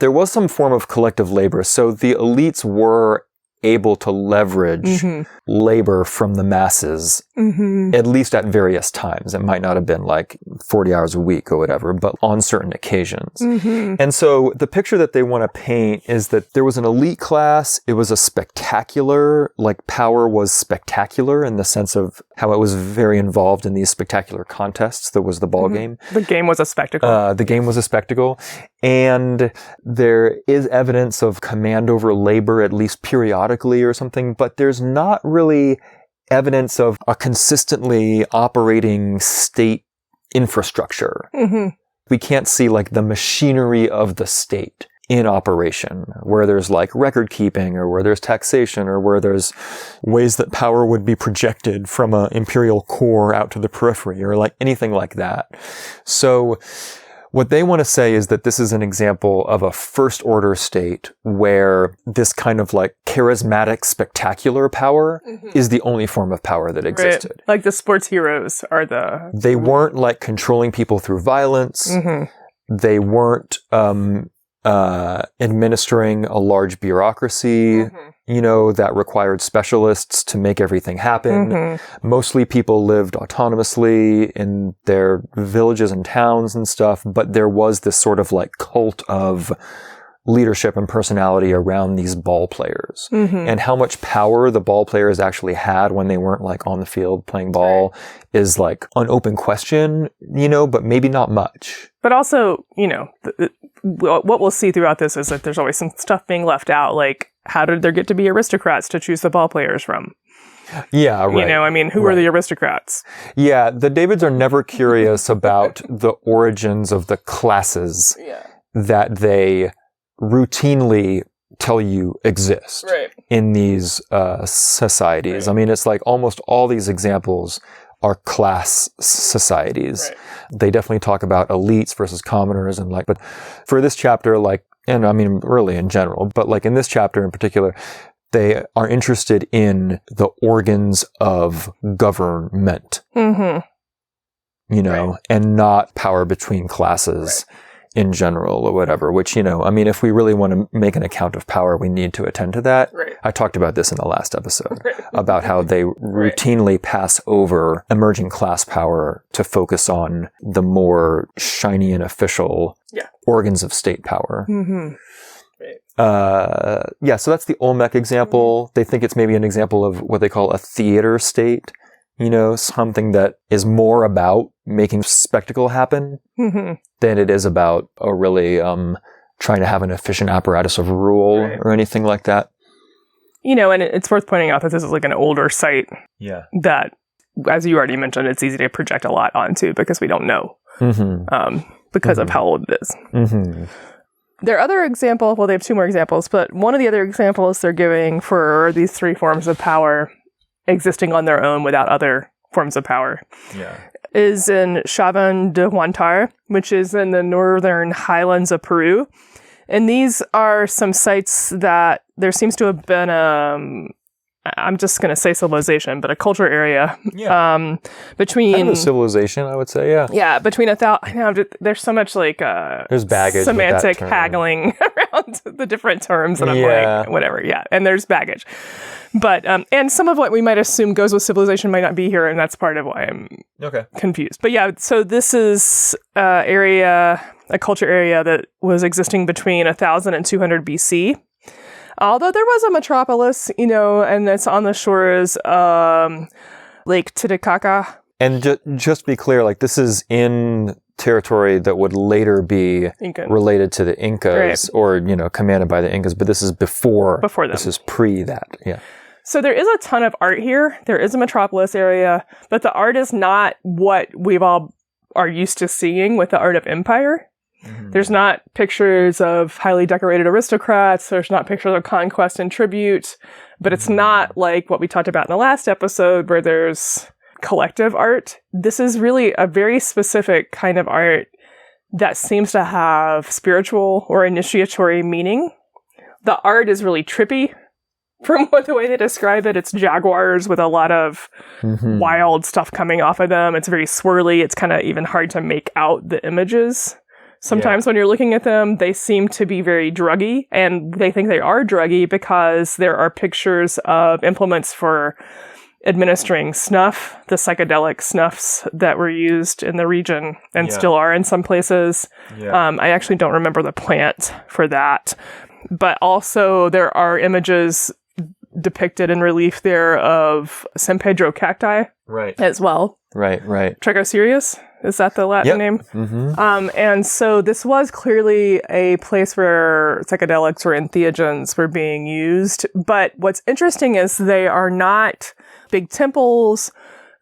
There was some form of collective labor. So the elites were able to leverage labor from the masses, at least at various times. It might not have been like 40 hours a week or whatever, but on certain occasions. And so the picture that they want to paint is that there was an elite class. It was a spectacular, like power was spectacular in the sense of how it was very involved in these spectacular contests. That was the ball game. The game was a spectacle. The game was a spectacle. And there is evidence of command over labor, at least periodically or something, but there's not really evidence of a consistently operating state infrastructure. We can't see like the machinery of the state in operation, where there's like record keeping or where there's taxation or where there's ways that power would be projected from an imperial core out to the periphery or like anything like that. So what they want to say is that this is an example of a first order state where this kind of like charismatic, spectacular power is the only form of power that existed. Right. Like the sports heroes are They weren't like controlling people through violence. They weren't administering a large bureaucracy, that required specialists to make everything happen. Mostly people lived autonomously in their villages and towns and stuff, but there was this sort of like cult of leadership and personality around these ball players. And how much power the ball players actually had when they weren't like on the field playing ball is like an open question, but maybe not much. But also, what we'll see throughout this is that there's always some stuff being left out, like how did there get to be aristocrats to choose the ball players from? Yeah, right. Who are the aristocrats? Yeah, the Davids are never curious about the origins of the classes that they routinely tell you exist in these societies. I mean, it's like almost all these examples are class societies. They definitely talk about elites versus commoners and but for this chapter, and I mean, really in general, but like in this chapter in particular, they are interested in the organs of government, and not power between classes in general or whatever, which, I mean, if we really want to make an account of power, we need to attend to that. Right. I talked about this in the last episode about how they routinely pass over emerging class power to focus on the more shiny and official organs of state power. Mm-hmm. So that's the Olmec example. They think it's maybe an example of what they call a theater state, something that is more about making spectacle happen than it is about a really trying to have an efficient apparatus of rule or anything like that. And it's worth pointing out that this is like an older site that, as you already mentioned, it's easy to project a lot onto because we don't know because of how old it is. Mm-hmm. Their other example, well, they have two more examples, but one of the other examples they're giving for these three forms of power existing on their own without other forms of power is in Chavan de Huantar, which is in the northern highlands of Peru. And these are some sites that there seems to have been I'm just going to say civilization, but a culture area between... Kind of a civilization, I would say, yeah. Yeah, between I know, there's so much like... there's baggage semantic haggling around the different terms, and I'm like, whatever, and there's baggage. But, and some of what we might assume goes with civilization might not be here, and that's part of why I'm confused. But yeah, so this is a culture area that was existing between 1000 and 200 BC. Although there was a metropolis, and it's on the shores of Lake Titicaca. And just to be clear, like this is in territory that would later be related to the Incas or, commanded by the Incas, but this is before them. This is pre that, So there is a ton of art here. There is a metropolis area, but the art is not what we've all are used to seeing with the art of empire. Mm-hmm. There's not pictures of highly decorated aristocrats. There's not pictures of conquest and tribute. But it's not like what we talked about in the last episode where there's collective art. This is really a very specific kind of art that seems to have spiritual or initiatory meaning. The art is really trippy. From the way they describe it, it's jaguars with a lot of wild stuff coming off of them. It's very swirly. It's kind of even hard to make out the images. Sometimes when you're looking at them, they seem to be very druggy, and they think they are druggy because there are pictures of implements for administering snuff, the psychedelic snuffs that were used in the region and still are in some places. I actually don't remember the plant for that. But also there are images depicted in relief there of San Pedro cacti as well. Right. Trichocereus, is that the Latin name? Mm-hmm. And so this was clearly a place where psychedelics or entheogens were being used. But what's interesting is they are not big temples.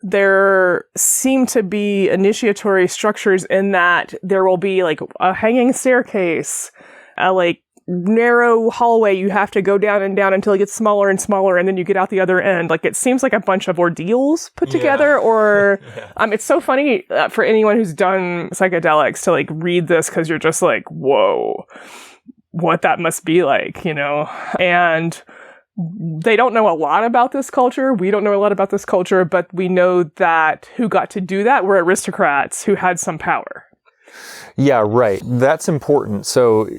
There seem to be initiatory structures in that there will be like a hanging staircase, a narrow hallway you have to go down and down until it gets smaller and smaller, and then you get out the other end. Like, it seems like a bunch of ordeals put together, or it's so funny for anyone who's done psychedelics to read this, because you're just like, whoa, what that must be like, and they don't know a lot about this culture. We don't know a lot about this culture, but we know that who got to do that were aristocrats who had some power. Yeah, right. That's important. So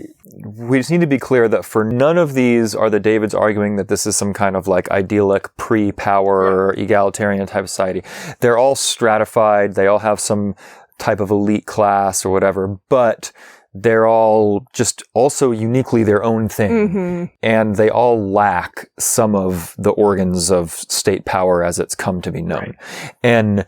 we just need to be clear that for none of these are the Davids arguing that this is some kind of idyllic pre-power egalitarian type society. They're all stratified. They all have some type of elite class or whatever, but they're all just also uniquely their own thing. Mm-hmm. And they all lack some of the organs of state power as it's come to be known. Right. And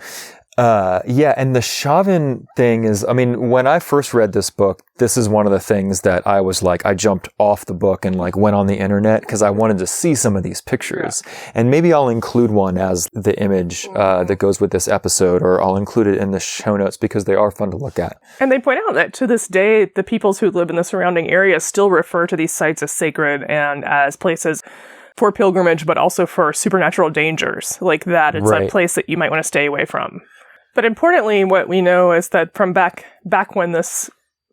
and the Chavan thing is, when I first read this book, this is one of the things that I was I jumped off the book and went on the internet because I wanted to see some of these pictures. Yeah. And maybe I'll include one as the image that goes with this episode, or I'll include it in the show notes because they are fun to look at. And they point out that to this day, the peoples who live in the surrounding area still refer to these sites as sacred and as places for pilgrimage, but also for supernatural dangers. That it's a place that you might want to stay away from. But importantly, what we know is that from back when this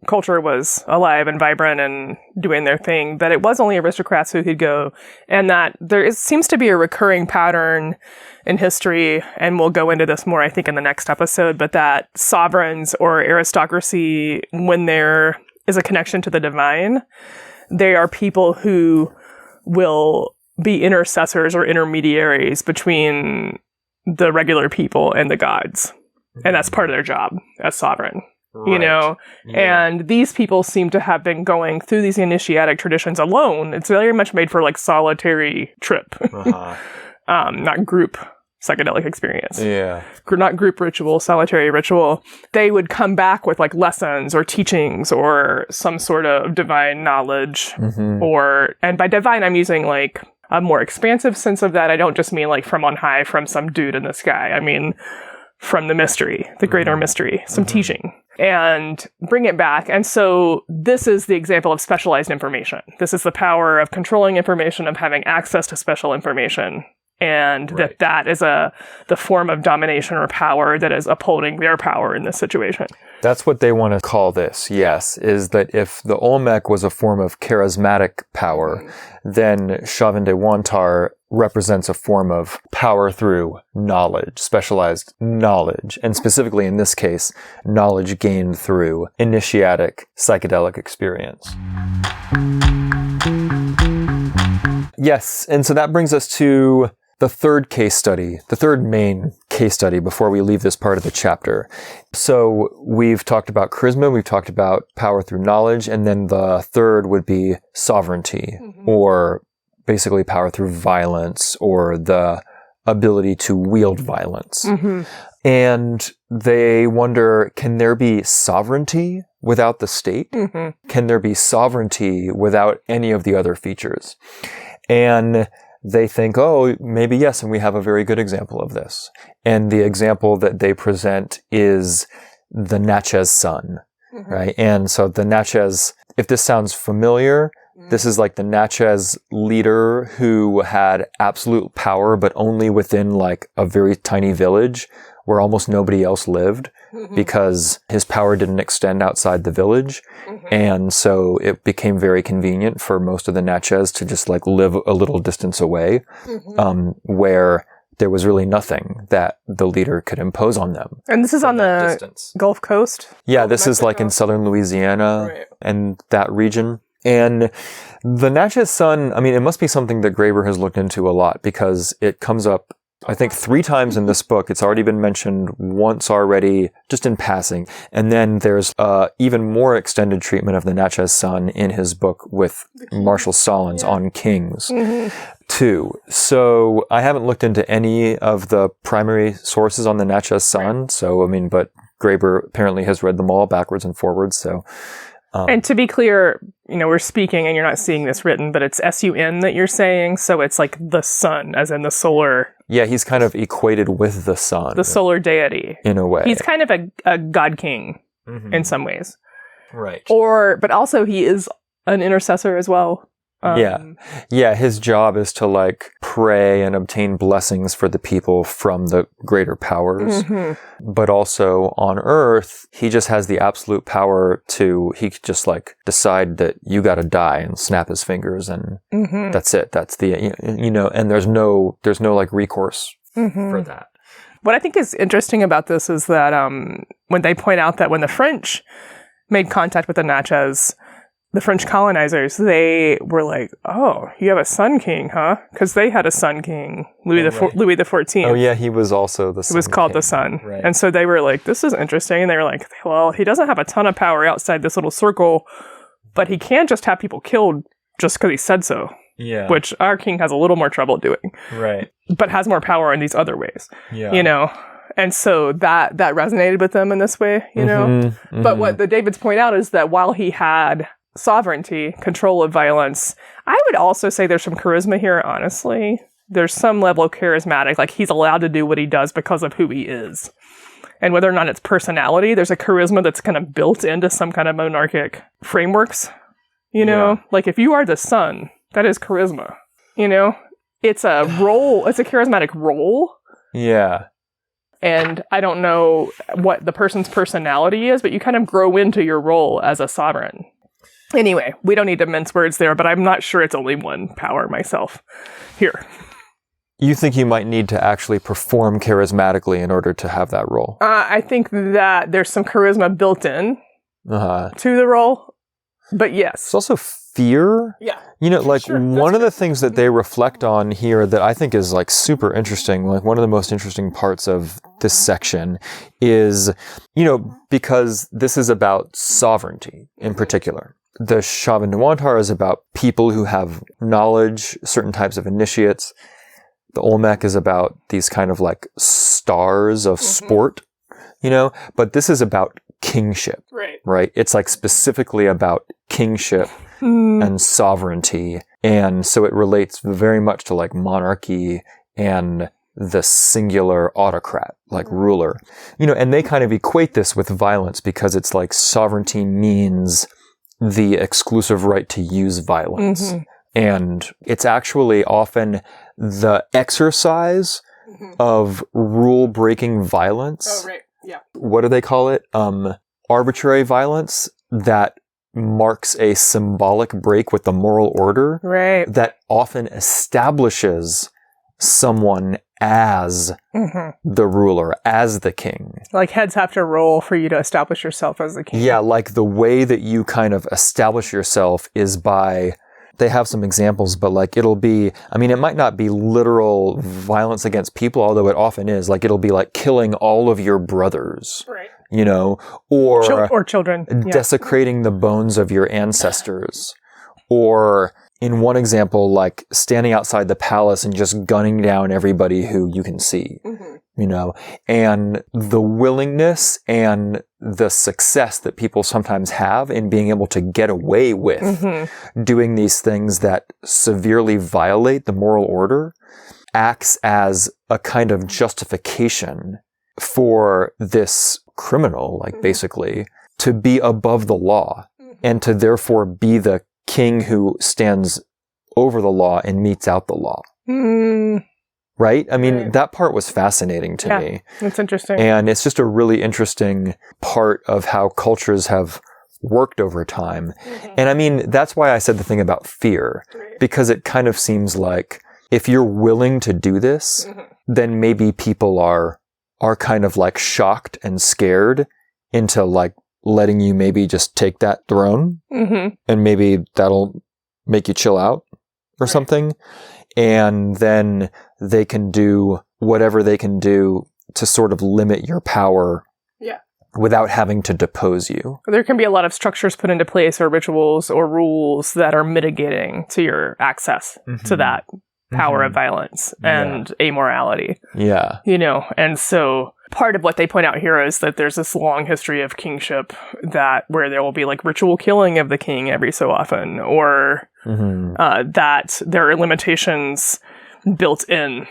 culture was alive and vibrant and doing their thing, that it was only aristocrats who could go, and that seems to be a recurring pattern in history, and we'll go into this more, I think, in the next episode, but that sovereigns or aristocracy, when they're is a connection to the divine. They are people who will be intercessors or intermediaries between the regular people and the gods. And that's part of their job as sovereign. Right. You know, Yeah. and these people seem to have been going through these initiatic traditions alone. It's very much made for like solitary trip, Uh-huh. not group psychedelic experience. Yeah. Not group ritual, solitary ritual. They would come back with like lessons or teachings or some sort of divine knowledge, and by divine, I'm using like a more expansive sense of that. I don't just mean like from on high, from some dude in the sky. I mean, from the mystery, the greater mystery, some teaching, and bring it back. And so this is the example of specialized information. This is the power of controlling information, of having access to special information. And Right. that is the form of domination or power that is upholding their power in this situation. That's what they want to call this, yes, is that if the Olmec was a form of charismatic power, then Chauvin de Wantar represents a form of power through knowledge, specialized knowledge, and specifically in this case, knowledge gained through initiatic psychedelic experience. Yes, and so that brings us to the third case study, the third main case study before we leave this part of the chapter. So we've talked about charisma, we've talked about power through knowledge, and then the third would be sovereignty, or basically power through violence, or the ability to wield violence. And they wonder, can there be sovereignty without the state? Can there be sovereignty without any of the other features? And they think, oh, maybe yes, and we have a very good example of this. And the example that they present is the Natchez sun, right? And so the Natchez, if this sounds familiar, this is like the Natchez leader who had absolute power, but only within like a very tiny village where almost nobody else lived because his power didn't extend outside the village. And so it became very convenient for most of the Natchez to just like live a little distance away, where there was really nothing that the leader could impose on them. And this is on the Distance. Gulf Coast? Yeah, this is like in southern Louisiana Right. and that region. And the Natchez sun, I mean, it must be something that Graeber has looked into a lot because it comes up, I think, 3 times in this book. It's already been mentioned once already, just in passing. And then there's even more extended treatment of the Natchez sun in his book with Marshall Stallings on kings, too. So I haven't looked into any of the primary sources on the Natchez sun. So, I mean, but Graeber apparently has read them all backwards and forwards. So. And to be clear, you know, we're speaking and you're not seeing this written, but it's S-U-N that you're saying. So it's like the sun, as in the solar. Yeah, he's kind of equated with the sun. The solar deity. In a way. He's kind of a god king in some ways. Right. But also he is an intercessor as well. Yeah, his job is to like pray and obtain blessings for the people from the greater powers. But also on Earth, he just has the absolute power he could just like decide that you gotta die and snap his fingers and that's it. That's the, you know, and there's no like recourse for that. What I think is interesting about this is that when they point out that when the French made contact with the Natchez, the French colonizers, they were like, oh, you have a sun king, huh? Because they had a sun king, Louis the 14th. Oh, yeah, he was also the sun. It was called king. the sun. Right. And so they were like, this is interesting. And they were like, well, he doesn't have a ton of power outside this little circle, but he can't just have people killed just because he said so. Yeah. Which our king has a little more trouble doing. Right. But has more power in these other ways. Yeah. You know? And so that resonated with them in this way, you know? But what the Davids point out is that while he had sovereignty, control of violence, I would also say there's some charisma here, honestly. There's some level of charismatic, like he's allowed to do what he does because of who he is. And whether or not it's personality, there's a charisma that's kind of built into some kind of monarchic frameworks, you know? Like if you are the sun, that is charisma, you know? It's a role, it's a charismatic role. Yeah. And I don't know what the person's personality is, but you kind of grow into your role as a sovereign. Anyway, we don't need to mince words there, but I'm not sure it's only one power myself here. You think you might need to actually perform charismatically in order to have that role? I think that there's some charisma built in to the role. But yes. It's also fear. Yeah. You know, like Sure, one of the things that they reflect on here that I think is like super interesting, like one of the most interesting parts of this section is, you know, because this is about sovereignty in particular. The Shavandawantar is about people who have knowledge, certain types of initiates. The Olmec is about these kind of like stars of sport, you know, but this is about kingship, right? It's like specifically about kingship and sovereignty. And so it relates very much to like monarchy and the singular autocrat, like ruler, you know, and they kind of equate this with violence because it's like sovereignty means the exclusive right to use violence. And it's actually often the exercise of rule-breaking violence. Oh, right. Yeah. What do they call it? Arbitrary violence that marks a symbolic break with the moral order. Right. That often establishes someone as the ruler, as the king. Like heads have to roll for you to establish yourself as the king. Yeah, like the way that you kind of establish yourself is by, they have some examples, but like it'll be, I mean, it might not be literal violence against people, although it often is. Like it'll be like killing all of your brothers, right. You know, or children, desecrating the bones of your ancestors, or in one example, like standing outside the palace and just gunning down everybody who you can see, you know, and the willingness and the success that people sometimes have in being able to get away with doing these things that severely violate the moral order acts as a kind of justification for this criminal, like basically, to be above the law and to therefore be the king who stands over the law and metes out the law. Right? I mean, that part was fascinating to me. It's interesting. And it's just a really interesting part of how cultures have worked over time. And I mean, that's why I said the thing about fear, because it kind of seems like if you're willing to do this, then maybe people are kind of like shocked and scared into like letting you maybe just take that throne and maybe that'll make you chill out or something. And then they can do whatever they can do to sort of limit your power without having to depose you. There can be a lot of structures put into place or rituals or rules that are mitigating to your access to that power of violence and amorality. Yeah. You know, and so part of what they point out here is that there's this long history of kingship that where there will be like ritual killing of the king every so often, or that there are limitations built in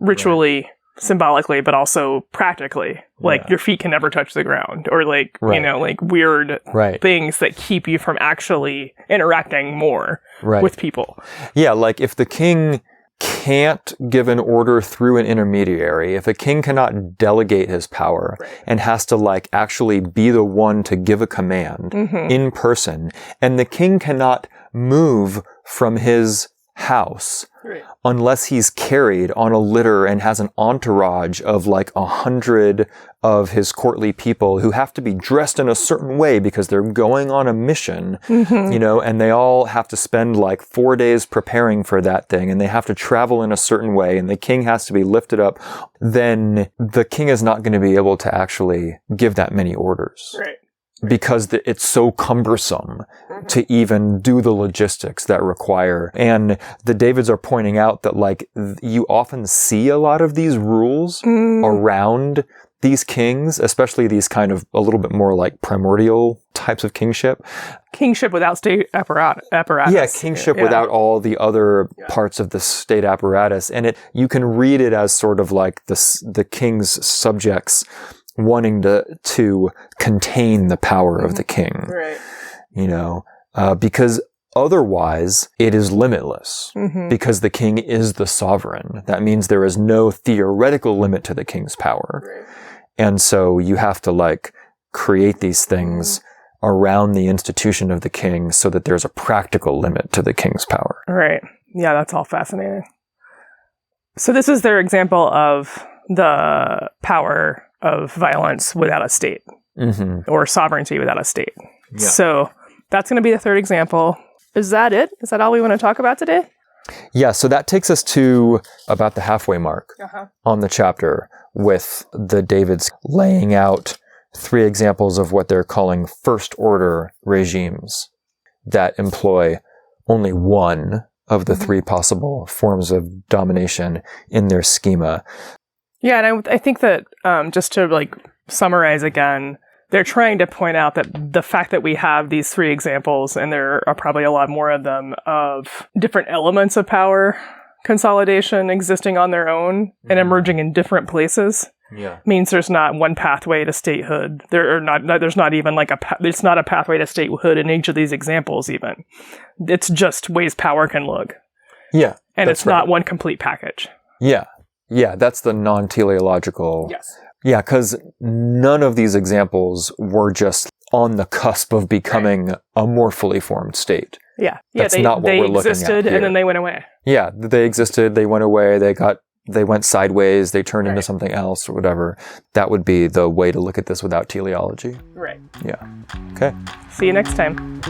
ritually, symbolically, but also practically. Like your feet can never touch the ground, or like, you know, like weird things that keep you from actually interacting more with people. Yeah, like if the king can't give an order through an intermediary, if a king cannot delegate his power and has to like actually be the one to give a command in person, and the king cannot move from his house unless he's carried on a litter and has an entourage of like 100 of his courtly people who have to be dressed in a certain way because they're going on a mission, you know, and they all have to spend like 4 days preparing for that thing, and they have to travel in a certain way, and the king has to be lifted up, then the king is not going to be able to actually give that many orders. Because it's so cumbersome to even do the logistics that require. And the Davids are pointing out that like you often see a lot of these rules around these kings, especially these kind of a little bit more like primordial types of kingship. Kingship without state apparatus. Yeah, kingship without all the other parts of the state apparatus. And you can read it as sort of like the king's subjects wanting to contain the power of the king, you know, because otherwise it is limitless, because the king is the sovereign. That means there is no theoretical limit to the king's power. And so you have to like create these things around the institution of the king so that there's a practical limit to the king's power. Right. Yeah, that's all fascinating. So this is their example of the power of violence without a state, or sovereignty without a state. So that's going to be the third example. Is that it? Is that all we want to talk about today? Yeah, so that takes us to about the halfway mark on the chapter, with the Davids laying out 3 examples of what they're calling first-order regimes that employ only one of the 3 possible forms of domination in their schema. Yeah, and I think that just to like summarize again, they're trying to point out that the fact that we have these 3 examples, and there are probably a lot more of them, of different elements of power consolidation existing on their own and emerging in different places, means there's not one pathway to statehood. There's not even like it's not a pathway to statehood in each of these examples even. It's just ways power can look. Yeah. And it's not one complete package. Yeah. Yeah, that's the non-teleological. Yes. Yeah, because none of these examples were just on the cusp of becoming a more fully formed state. Yeah. That's not what we're looking at They existed and then they went away. Yeah, they existed, they went away, they went sideways, they turned into something else or whatever. That would be the way to look at this without teleology. Right. Yeah. Okay. See you next time.